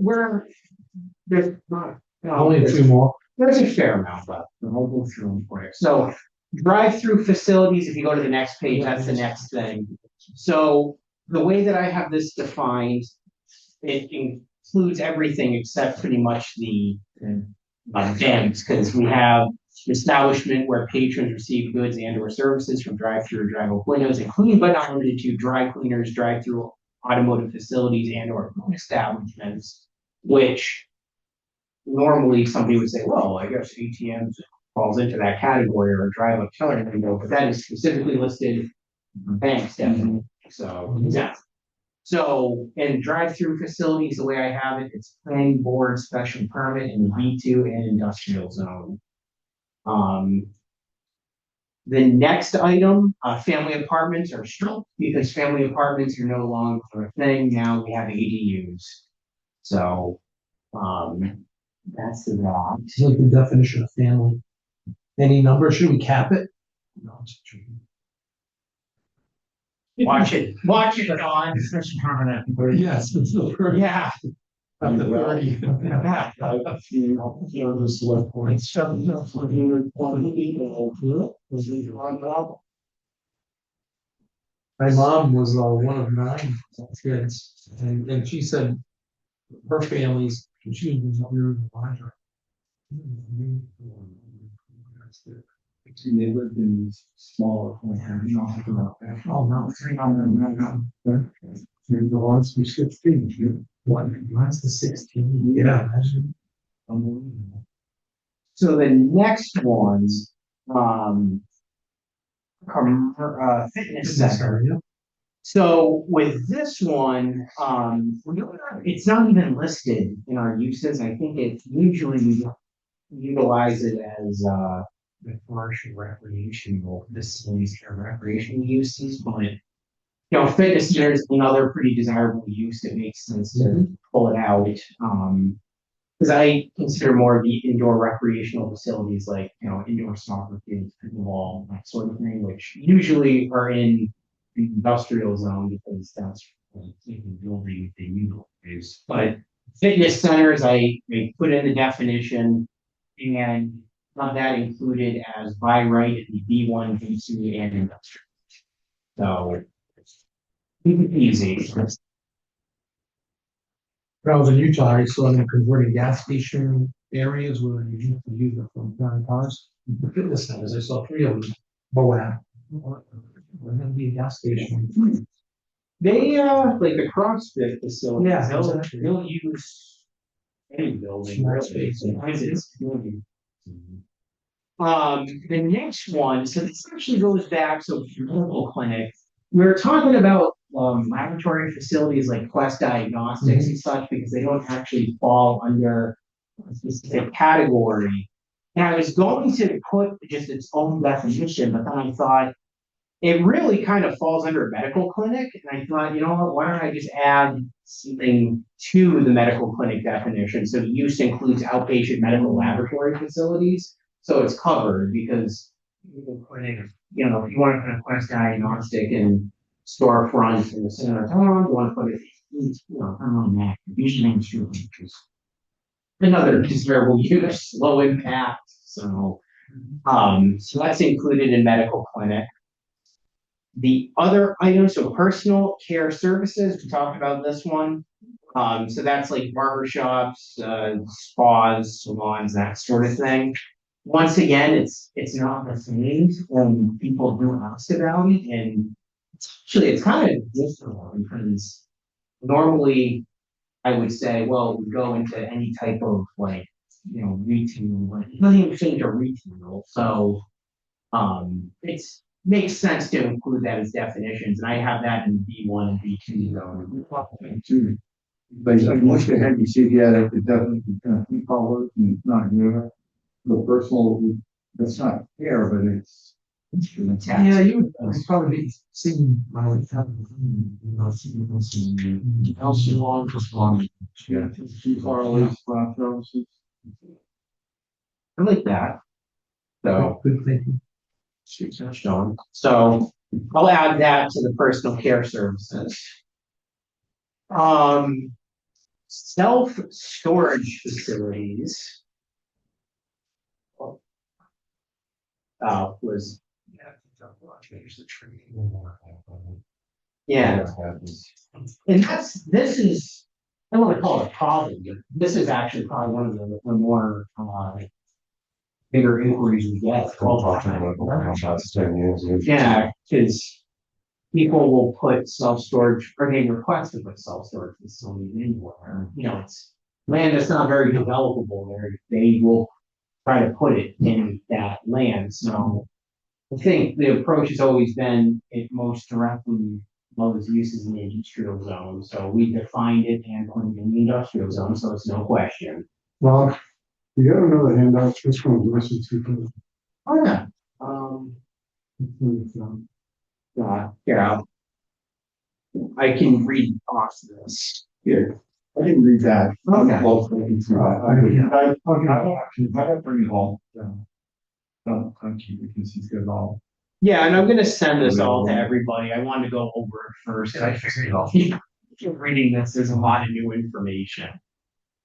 there's not. Only a few more. There's a fair amount left, and I'll go through them quick. So drive-through facilities, if you go to the next page, that's the next thing. So the way that I have this defined, it includes everything except pretty much the dens, because we have establishment where patrons receive goods and or services from drive-through or drive-up windows, including but not limited to dry cleaners, drive-through automotive facilities and or food establishments, which normally somebody would say, well, I guess ATMs falls into that category or a drive-up teller window, but that is specifically listed banks definitely. So, yeah. So in drive-through facilities, the way I have it, it's planning board special permit in B2 and industrial zone. The next item, family apartments are struck because family apartments are no longer a thing. Now we have ADUs. So, that's that. It's like the definition of family. Any number, should we cap it? No, it's true. Watch it, Don. Yes, it's still pretty. Yeah. Up to 30. My mom was one of 9 kids, and she said her family's, she was larger. They lived in smaller homes. Oh, no. The ones we 16. Mine's the 16. Yeah. Imagine. Unbelievable. So the next one's, fitness center. Yeah. So with this one, it's not even listed in our uses. I think it usually we utilize it as, the commercial recreational facilities or recreational uses, but fitness center is another pretty desirable use. It makes sense to pull it out. Because I consider more of the indoor recreational facilities like, indoor soccer fields, pickleball, that sort of thing, which usually are in the industrial zone because that's the building they utilize. But fitness centers, I put in the definition, and have that included as by right in the B1, B2, and industrial. So, easy. When I was in Utah, I saw them converting gas station areas where you used to use it from cars. The fitness centers, I saw 3 of them. Moab. We're gonna be a gas station. They, like the CrossFit facilities, Yeah, they'll, exactly. they'll use any building, Small really. space. Sometimes it's really. The next one, so this actually goes back, so medical clinic, we were talking about, laboratory facilities like Quest Diagnostics and such, because they don't actually fall under a specific category. And I was going to put just its own definition, but then I thought, it really kind of falls under a medical clinic, and I thought, you know what, why don't I just add something to the medical clinic definition? So use includes outpatient medical laboratory facilities, so it's covered because medical clinic, you know, if you want to put a Quest Diagnostic and storefront in the center of town, you want to put it, you know, on that, usually in two features. Another desirable use, low impact, so that's included in medical clinic. The other items, so personal care services, we talked about this one. So that's like barbershops, spas, salons, that sort of thing. Once again, it's not the same when people do ask about it, and it's kind of different because normally I would say, well, we go into any type of like, you know, retail, like nothing change a retail. So it's makes sense to include that as definitions, and I have that in B1 and B2 though. But I looked ahead, you see, yeah, it definitely kind of keep colors and it's not here. The personal, that's not fair, but it's. Yeah, you would probably be seeing my like else you want for fun. Yeah, Carly's flat houses. I like that. So, Good thinking. Sean. So I'll add that to the personal care services. Self-storage facilities. Was, yeah, and this is, I don't want to call it a problem, but this is actually probably one of the more, bigger inquiries we get. Yeah, because people will put self-storage, or they request to put self-storage facilities anywhere. You know, it's land that's not very developable there. They will try to put it in that land. So I think the approach has always been it most directly those uses in the industrial zone. So we defined it and put it in the industrial zone, so it's no question. Well, you got another handout, this one, listen to. Oh, yeah. Here, I can read off this. Here, I didn't read that. Okay. Well, I have bring it home. Don't keep it because he's got it all. Yeah, and I'm gonna send this all to everybody. I wanted to go over it first. And I figured I'll keep reading this. There's a lot of new information.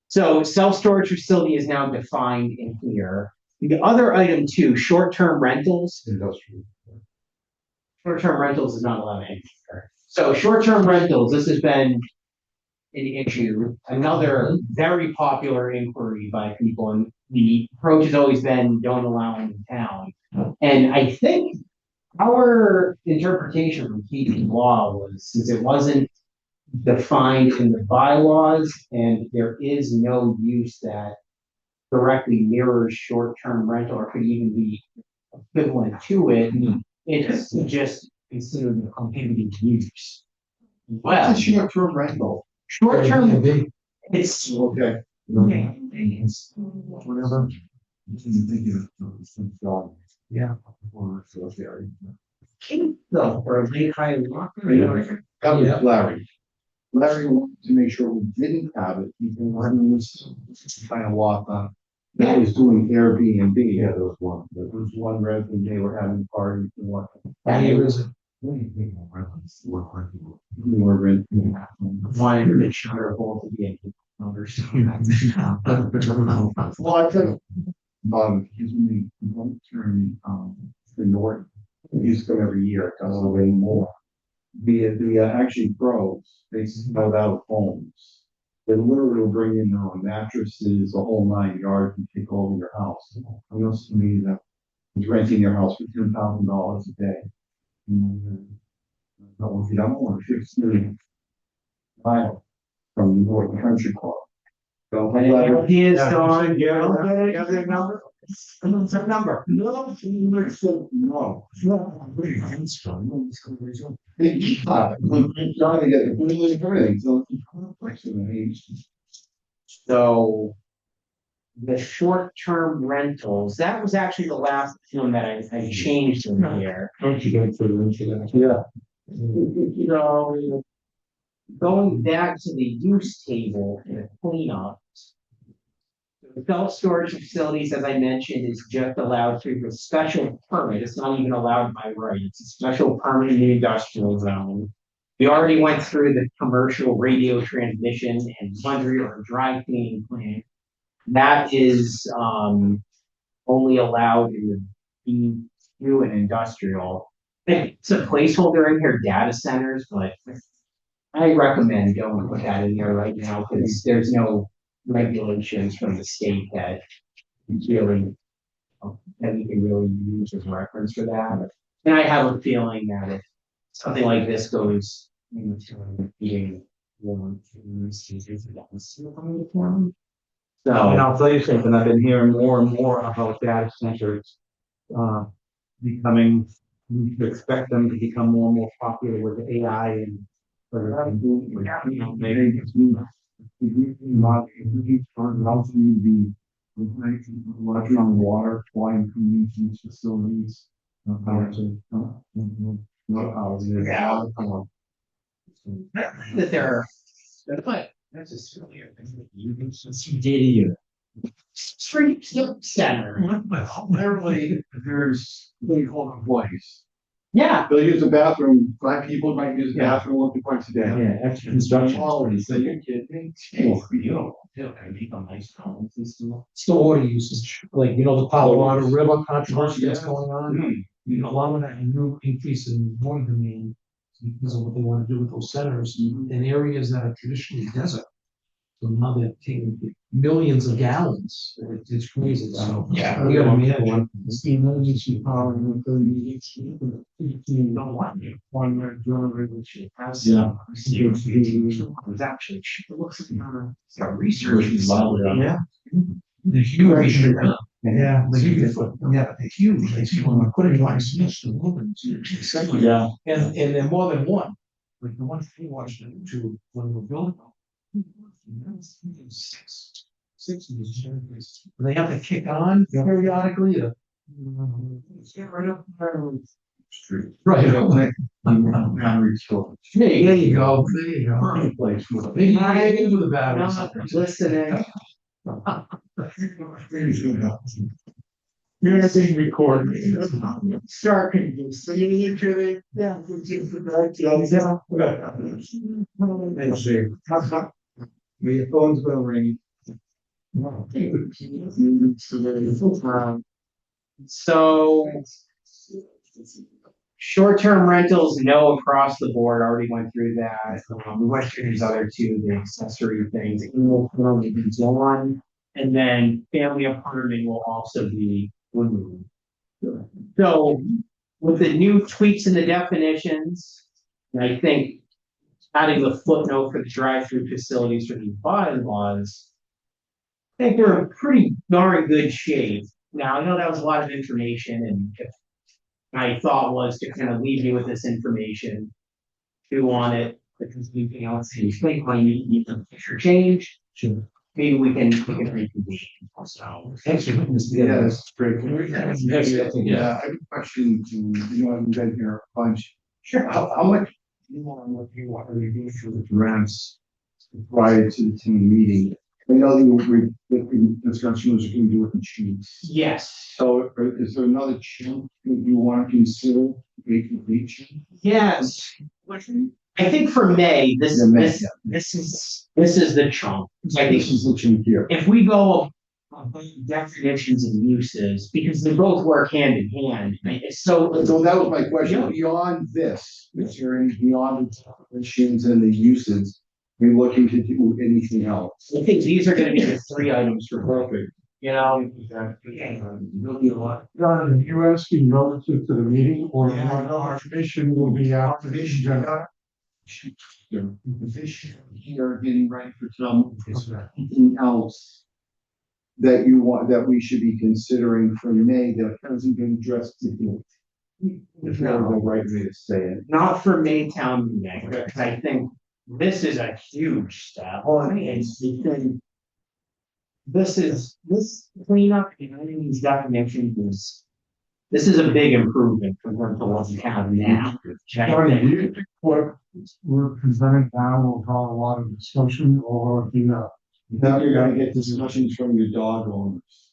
So self-storage facility is now defined in here. The other item too, short-term rentals. Industrial. Short-term rentals is not allowed in here. So short-term rentals, this has been an issue. Another very popular inquiry by people, and the approach has always been don't allow them in town. And I think our interpretation from keeping law was since it wasn't defined in the bylaws and there is no use that directly mirrors short-term rental or could even be equivalent to it, it's just considered a prohibited use. Well, It's a short-term rental. short-term, it's Okay. it's Whatever. Yeah. though, or a late high lock. That was Larry. Larry wanted to make sure we didn't have it, even when he was trying to walk on. That was doing Airbnb. Yeah, there was one. There was one resident, they were having parties and what. And it was We were renting. wanted to make sure both of the numbers. Well, I think Bob, he's in the north. He used to come every year, it does a little more. The actually pros, they smelled out homes. They literally will bring in their own mattresses, the whole 9 yards, and take over your house. I know somebody that was renting their house for $10,000 a day. No, if you don't want to 15 miles from the Northern Country Club. So, Any ideas, Yeah, Dawn? you have their number? What's that number? no. Trying to get everything, so it's complex in the age. So the short-term rentals, that was actually the last one that I changed in here. Don't you get further into that? Yeah. So going back to the use table and the cleanup. The self-storage facilities, as I mentioned, is just allowed through the special permit. It's not even allowed by right. It's a special permit in the industrial zone. We already went through the commercial radio transmission and laundry or dry cleaning plant. That is only allowed in the B2 and industrial. It's a placeholder in here, data centers, but I recommend don't put that in there right now because there's no regulations from the state that really that we can really use as reference for that. And I have a feeling that if something like this goes into being And so I'll tell you something, I've been hearing more and more about data centers, becoming, we should expect them to become more and more popular with AI and. Watching on water, flying communities, facilities. that they're but that's a silly Data street center. Literally, there's, they call them employees. Yeah, They'll use the bathroom, 5 people might use the bathroom once or twice a day. Yeah, extra construction. Quality, so you're kidding. Oh, beautiful. Yeah, I make a nice home system. Stormwater usage, like, the Colorado River controversy that's Yeah. going on. A lot of that new increase in water demand because of what they want to do with those centers in areas that are traditionally desert. So now they're taking millions of gallons. It's crazy. So Yeah. we gotta manage it. Steam energy power in 38. Don't want you. One generator which has. Yeah. It's actually it looks like research is Yeah. They're huge. Yeah, they're huge. Yeah, they're huge. They want to put it like Smith's and Wilbur's. Yeah. And they're more than one. Like the one we watched into when we were building them. Six of these generators. They have to kick on periodically to. Get rid of. Right. There you go. There you go. Maybe I can do the batteries. Listening. You're not being recorded. Start so you need to Let's see. Your phone's gonna ring. So short-term rentals, no across the board, already went through that. We went through these other two, the accessory things. One, and then family apartment will also be removed. So with the new tweaks in the definitions, I think adding the footnote for the drive-through facilities for the bylaws, I think we're in pretty darn good shape. Now, I know that was a lot of information, and my thought was to kind of leave you with this information. Chew on it, because anything else you think might need a picture change. Sure. Maybe we can reconvene. So, Thanks for putting this Yeah, together. that's great. Yeah, I have a question to, I've been here a bunch. sure. How much, what you want to review for the grants prior to the team meeting? I know the discussion was going to do with the chiefs. Yes. So is there another chief that you want to consider making each? Yes. I think for May, this is the chunk. I think This is the chief here. if we go definitions and uses, because they both work hand in hand. So So that was my question, beyond this, is there any beyond the definitions and the uses? Are you looking to do anything else? I think these are gonna be the three items for Perfect. you know. John, are you asking relative to the meeting or Yeah, what our mission will be after the agenda? The position here getting ready for some, is there anything else that you want, that we should be considering for May that hasn't been addressed today? If that was the right way to say it. Not for Maytown meeting, because I think this is a huge step. This cleanup and adding these definitions this is a big improvement compared to what we have now. Johnny, do you think what we're presenting now will cause a lot of discussion or, Now you're gonna get discussions from your dog owners.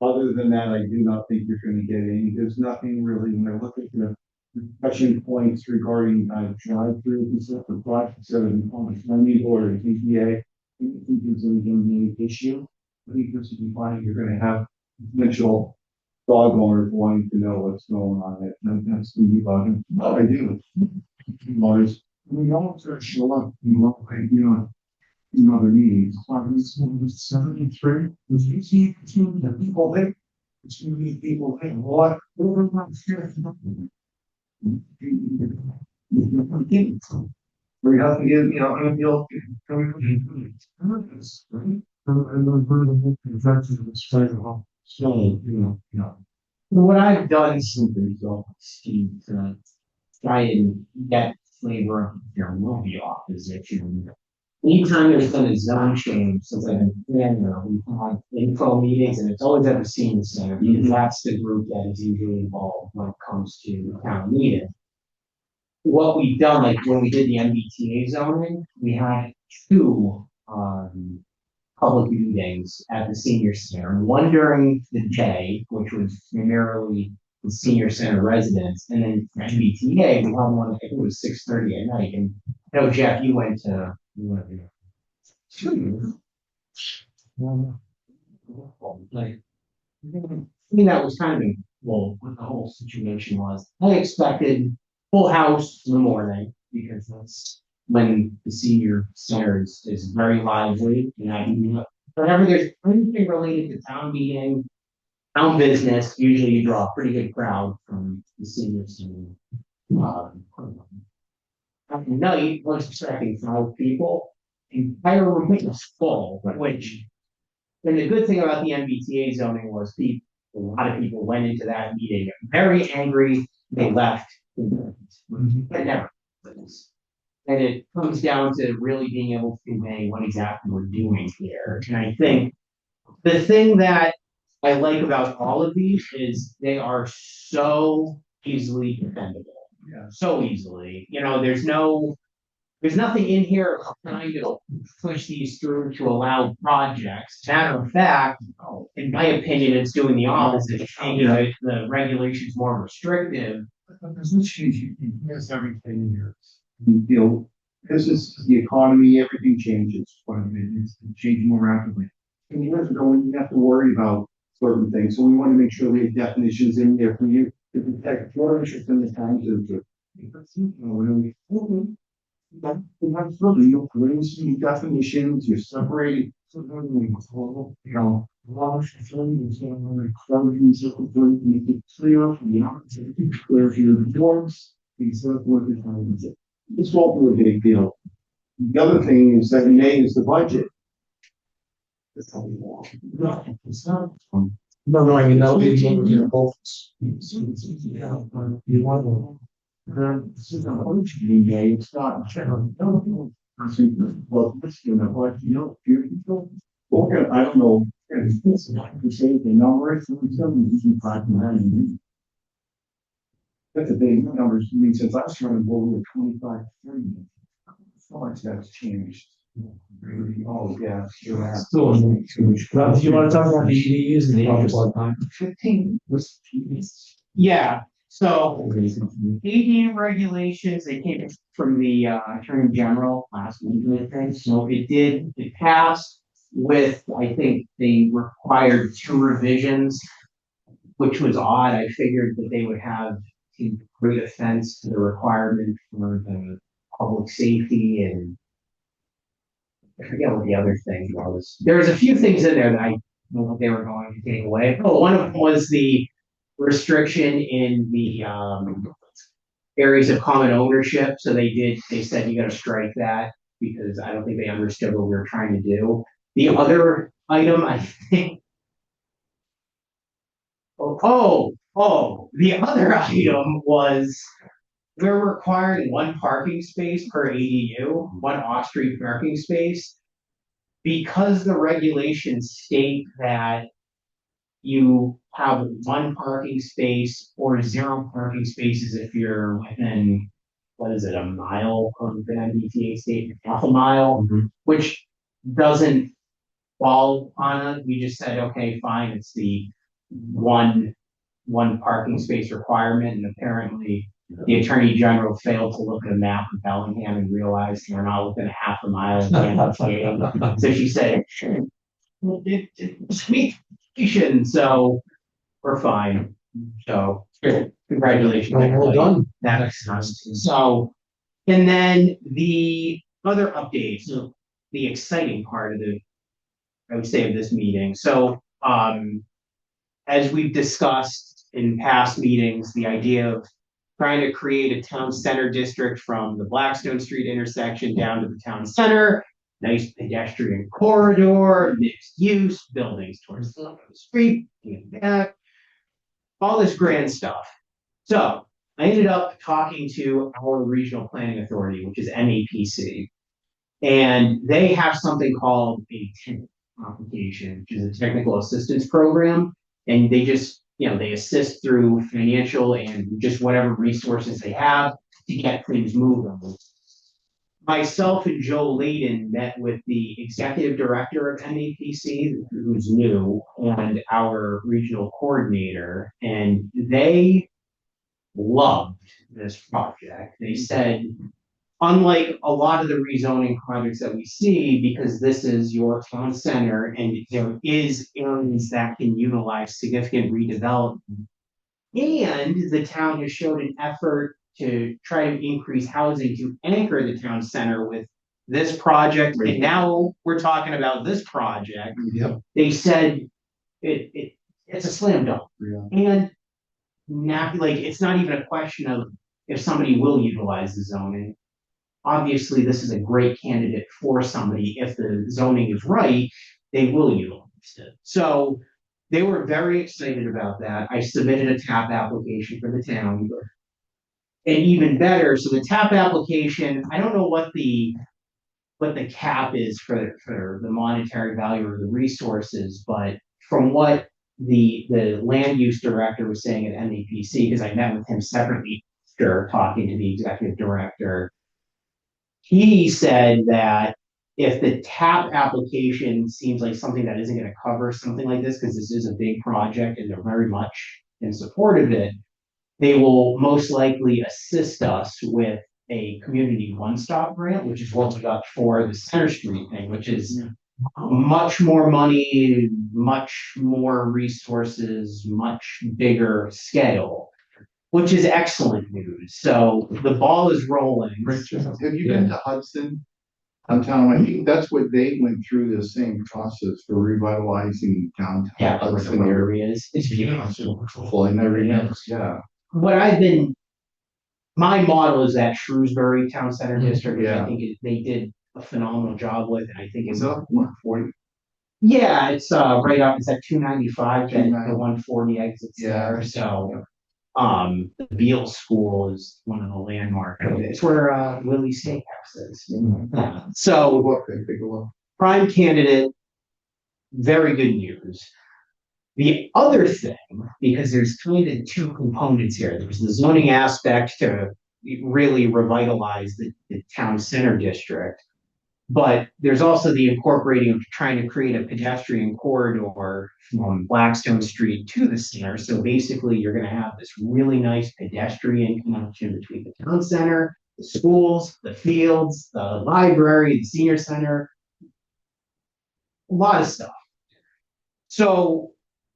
Other than that, I do not think you're gonna get any, there's nothing really, when I look at the discussion points regarding, drive-through and stuff, the projects that are on the planning board and PPA. I don't think there's any gonna be any issue. I think this will be fine, you're gonna have potential dog owners wanting to know what's going on, and that's gonna be about it. What I do. Mars, I mean, all of that show up, in other meetings. this was 73, was easy to the people there. It's gonna be people, hey, what? We're not scared. We have to get, and you'll. And then we're the whole conjecture of the straight along. So, What I've done since Steve to try and get flavor of their movie opposition. Anytime there's been a zone change since I've been there, we've had info meetings and it's always at the senior center because that's the group that is usually involved when it comes to town meeting. What we've done, like when we did the MBTA zoning, we had two public meetings at the senior center, one during the day, which was primarily the senior center residents, and then MBTA, we had one, I think it was 6:30 at night, and I know Jeff, you went there. Like, I mean, that was kind of, well, what the whole situation was. I expected full house in the morning, because that's when the senior center is very lively, and whenever there's anything related to town meeting, town business, usually you draw a pretty good crowd from the senior center. At night, I was expecting 5 people, the entire room was full, which, and the good thing about the MBTA zoning was a lot of people went into that meeting very angry, they left, but never. And it comes down to really being able to convey what exactly we're doing here. And I think the thing that I like about all of these is they are so easily defendable. Yeah. So easily. There's nothing in here trying to push these through to allow projects. Matter of fact, in my opinion, it's doing the opposite. The regulation's more restrictive. There's no change, there's everything here. Business, the economy, everything changes, but it's changing more rapidly. And years ago, we didn't have to worry about certain things, so we want to make sure we have definitions in there for you. If you take your interest in the times of the. Absolutely, you're putting some definitions, you're separating. Wash, make it clear from the opposite, clear for your doors, these are what the time is. This won't be a big deal. The other thing is that May is the budget. No, it's not. No, I mean, that'll be both. You want to. This is a budgeting day, it's not general. Well, this is what I don't know. It's not to say the number is something 5 That's a big number to me, since I was trying to go with 25, 30. So much that's changed. Oh, yeah, sure. So, Rob, do you want to talk about the EDUs and the ADU time? 15 was. Yeah, so ADU regulations, they came from the Attorney General last week, I think, so it passed. with, I think they required 2 revisions, which was odd. I figured that they would have to create a fence to the requirement for the public safety, and I forget what the other thing was. There was a few things in there that I don't know if they were going to take away. Oh, one of them was the restriction in the areas of common ownership. So they said you gotta strike that because I don't think they understood what we were trying to do. The other item, I think. The other item was we're requiring 1 parking space per ADU, 1 off-street parking space. Because the regulations state that you have 1 parking space or 0 parking spaces if you're within, what is it, a mile of the MBTA state, half a mile, which doesn't fall on it. We just said, okay, fine, it's the one parking space requirement, and apparently the Attorney General failed to look at a map of Bellingham and realized we're not within a half a mile of the MBTA. So she said, so we're fine. So congratulations. Well done. That's so, and then the other updates, so the exciting part of I would say, of this meeting. So, as we've discussed in past meetings, the idea of trying to create a town center district from the Blackstone Street intersection down to the town center, nice pedestrian corridor, mixed use, buildings towards the street, and back, all this grand stuff. So I ended up talking to our regional planning authority, which is MAPC, and they have something called a TIP application, which is a technical assistance program, and they just, they assist through financial and just whatever resources they have to get things moving. Myself and Joe Layden met with the executive director of MAPC, who's new, and our regional coordinator, and they loved this project. They said, unlike a lot of the rezoning projects that we see, because this is your town center and there is areas that can utilize significant redevelopment, and the town has showed an effort to try to increase housing to anchor the town center with this project, and now we're talking about this project. Yep. They said it's a slam dunk. And not like, it's not even a question of if somebody will utilize the zoning. Obviously, this is a great candidate for somebody. If the zoning is right, they will utilize it. So they were very excited about that. I submitted a TAP application for the town. And even better, so the TAP application, I don't know what the cap is for the monetary value or the resources, but from what the land use director was saying at MAPC, because I met with him separately after talking to the executive director, he said that if the TAP application seems like something that isn't going to cover something like this, because this is a big project and they're very much in support of it, they will most likely assist us with a community one-stop grant, which is what we got for the Center Street thing, which is much more money, much more resources, much bigger scale, which is excellent news. So the ball is rolling. Have you been to Hudson downtown? I think that's what they went through, the same process for revitalizing downtown Yeah, Hudson where area. it is. It's beautiful. And I remember, yeah. My model is that Shrewsbury Town Center District, which Yeah. I think they did a phenomenal job with, and I think Is it's that 140? yeah, it's right up. It's at 295, that the 290. 140 exits Yeah. there. So, the Beale School is one of the landmarks. It's where Willie's Steakhouse is. Mm-hmm. So, Take a look. prime candidate, very good news. The other thing, because there's kind of 2 components here. There's the zoning aspect to really revitalize the town center district, but there's also the incorporating of trying to create a pedestrian corridor from Blackstone Street to the center. So basically, you're going to have this really nice pedestrian connection between the town center, the schools, the fields, the library, the senior center. a lot of stuff. So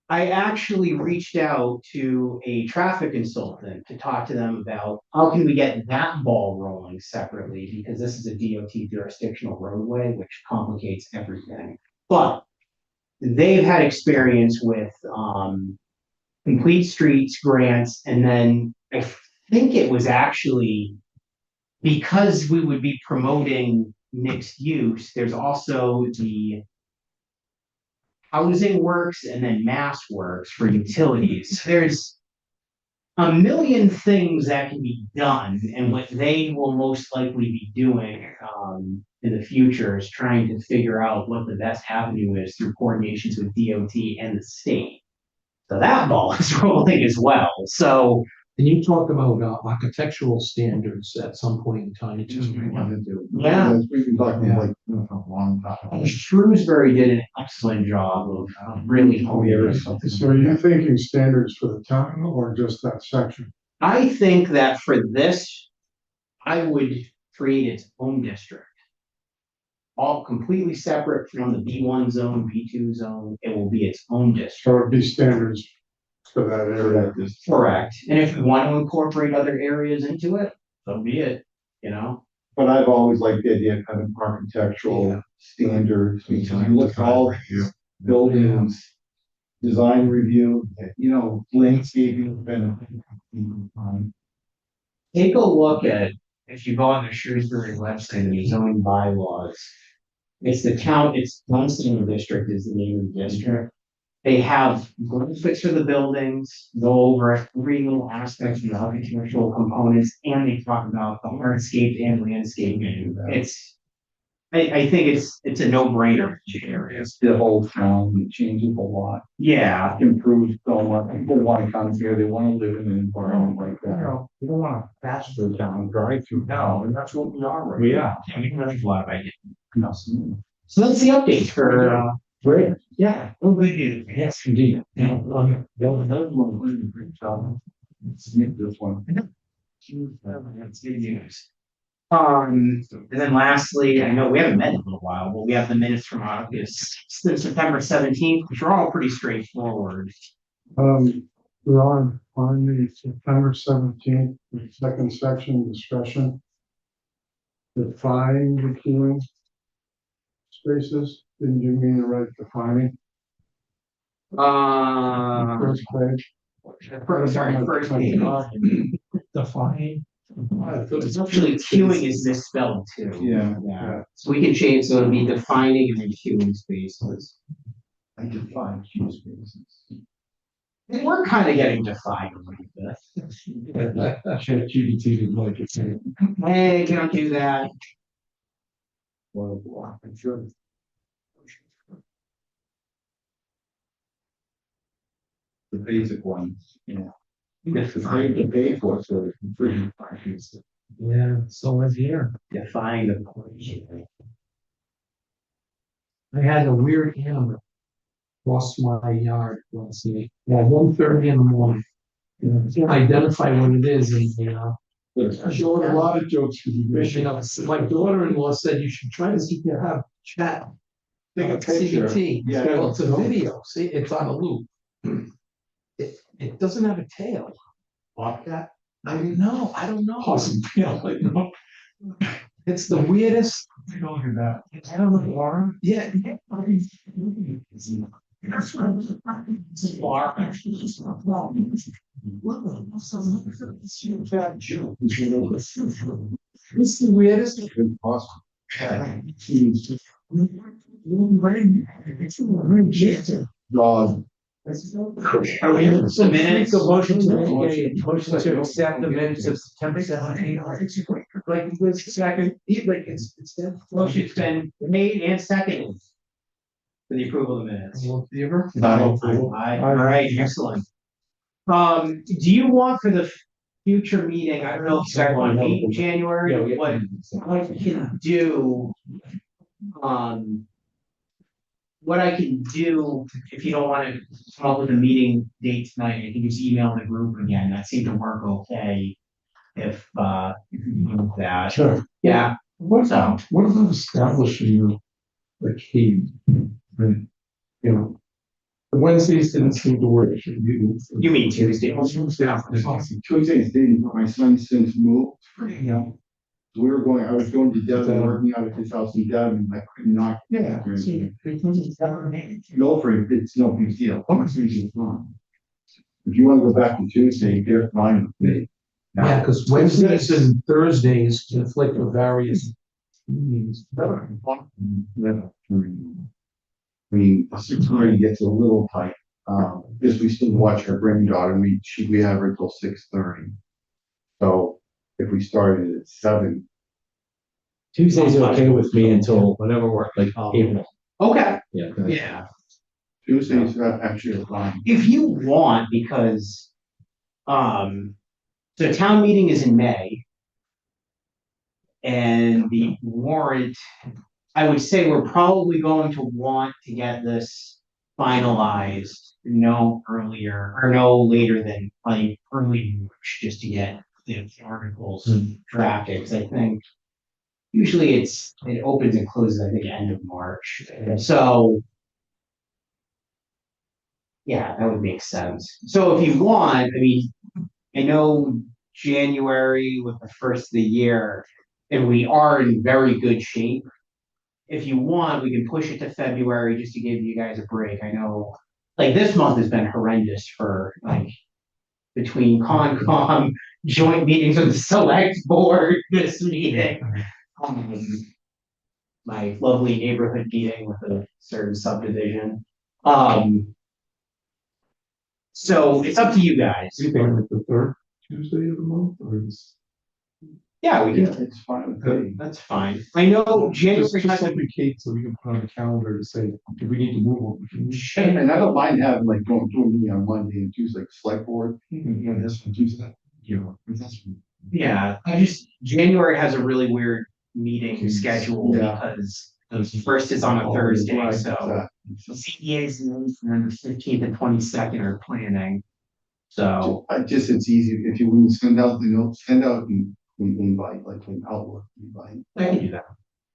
I actually reached out to a traffic consultant to talk to them about how can we get that ball rolling separately, because this is a DOT jurisdictional roadway, which complicates everything. But they've had experience with complete streets grants, and then I think it was actually because we would be promoting mixed use, there's also the housing works and then mass works for utilities. There's a million things that can be done, and what they will most likely be doing in the future is trying to figure out what the best avenue is through coordinations with DOT and the state. So that ball is rolling as well. So And you talked about architectural standards at some point in time. Just we wanted to. Yeah. We've been talking like for a long time. Shrewsbury did an excellent job of really honing in. So are you thinking standards for the town or just that section? I think that for this, I would create its own district. All completely separate from the B1 zone, B2 zone. It will be its own district. So it'd be standards for that area. Correct. And if we want to incorporate other areas into it, so be it, you know? But I've always liked the idea of having architectural standards, because you look at all these buildings, design review, landscaping, been. Take a look at, if you go on the Shrewsbury website and the zoning bylaws, it's Dunstan District is the name of the district. They have graphics for the buildings, go over every little aspect of the architectural components, and they talk about the hardscape and landscaping. I think it's a no-brainer in areas. The whole town, it changes a lot, Yeah, improves so much, people want to come here, they want to live in an environment like that. You don't want to pass through town, drive through town, and that's what we are right now. yeah, we can have a lot of ideas. No. So that's the update for, Great. yeah. Oh, they did. Yes, indeed. There was another one, really great job. This one. That's good news. And then lastly, I know we haven't met in a little while, but we have the minutes from August, September 17th, which are all pretty straightforward. Ron, on the September 17th, the second section discussion. Define the queuing spaces, didn't you mean to write defining? First page. Sorry, first page. Define. It's actually queuing is misspelled too. Yeah. So we can change, so it'll be defining and then queuing spaces. I define queue spaces. And we're kind of getting defined a little bit. ChatGPT didn't like it. Hey, don't do that. Well, I'm sure. The basic ones, It's the same to pay for, so it's pretty. Yeah, so is here. Define the. I had a weird animal cross my yard last night, at 1:30 in the morning. Can't identify what it is, and Showing a lot of jokes for you. my daughter-in-law said you should try to see if you have chat. Take a picture. CBT. Yeah. Well, it's a video. See, it's on a loop. It doesn't have a tail. Bobcat? I don't know. Awesome. Yeah, like, no. It's the weirdest. I don't do that. I don't know. Laura. Yeah. That's It's the weirdest. Awesome. Dog. Are we in some minutes? Make a motion to accept the minutes of September 17th. Like this second, like it's motion's been made and seconded. For the approval of the minutes. All in favor? Aye. All right, excellent. Do you want for the future meeting, I don't know if you want to meet in January, what I can do, what I can do, if you don't want to come up with a meeting date tonight, I can just email the group again. That seemed to work okay. If you do that. Sure. Yeah. What about establishing a key? You know, the Wednesdays didn't seem to work. You mean Tuesday? Tuesday's dating, but my son since moved. Yeah. I was going to Devon, working out at his house in Devon, I could not. Yeah. Milford, it's no big deal. If you want to go back to Tuesday, they're fine with me. Yeah, because Wednesdays and Thursdays conflict with various meetings. I mean, 6:30 gets a little tight, because we still watch our granddaughter, we have her till 6:30. So if we started at 7. Tuesdays are okay with me until whenever work, like April. Okay, Yeah. yeah. Tuesdays are actually fine. If you want, because, so town meeting is in May. And the warrant, I would say we're probably going to want to get this finalized no earlier, or no later than like early March, just to get the articles drafted, because I think usually it opens and closes, I think, end of March. So yeah, that would make sense. So if you want, I mean, I know January was the first of the year, and we are in very good shape. If you want, we can push it to February just to give you guys a break. I know, like, this month has been horrendous for, like, between Concom, joint meetings with the select board, this meeting. My lovely neighborhood meeting with a certain subdivision. So it's up to you guys. We think like the third Tuesday of the month, or is? Yeah, we Yeah, can, it's fine with me. that's fine. I know January Just has a something, Kate, so we can put on the calendar to say, if we need to move on, we can. And I don't mind having like doing me on Monday and Tuesday, like select board. Yeah, that's what Tuesday. Yeah, January has a really weird meeting schedule Yeah. because first is on a Thursday, Right, so exactly. CEA's and then the 15th and 22nd are planning. So, It's easy, if you wouldn't send out the note, send out an invite, like an Outlook invite. I can do that.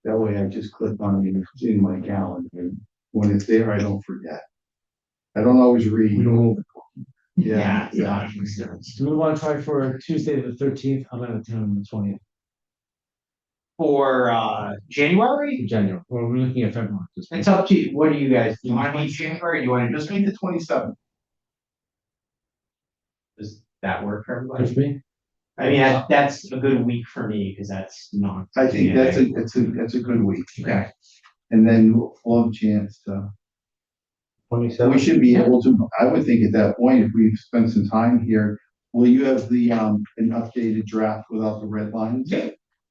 That way I just click on it, it's in my calendar, and when it's there, I don't forget. I don't always read. We don't. Yeah, Yeah. Do we want to try for Tuesday the 13th? I'm out of town on the 20th For January, of January. Well, we're looking at February. it's up to you. What do you guys, do you want to meet January? Do you want to Just make the 27th. does that work for Good everybody? for me. I mean, that's a good week for me because that's not. I think that's a good week. Okay. And then we'll have a chance to. 27. We should be able to, I would think at that point, if we've spent some time here, will you have an updated draft without the red lines?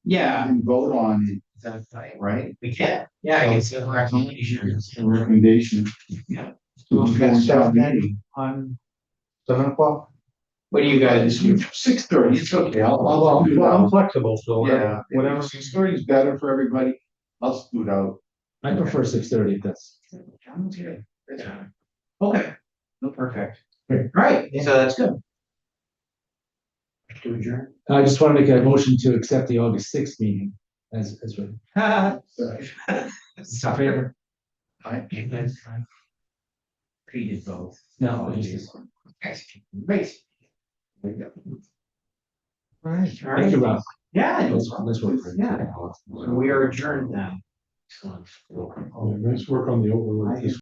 Yeah, And vote on it, right? we can. Yeah, I can see the recommendations. The recommendation. Yeah. So it's going to town meeting. On 7 o'clock? What do you guys? 6:30, it's okay, I'm flexible, so Yeah, whatever. 6:30 is better for everybody, I'll scoot out. I prefer 6:30 if that's. Yeah. Okay. No, perfect. All right, so that's good. To adjourn. I just want to make a motion to accept the August 6th meeting as written. Stop Favor? Repeated both. No, Great. All right. Thank you, Rob. Yeah. Let's work. Yeah. So we are adjourned now. Nice work on the overlay.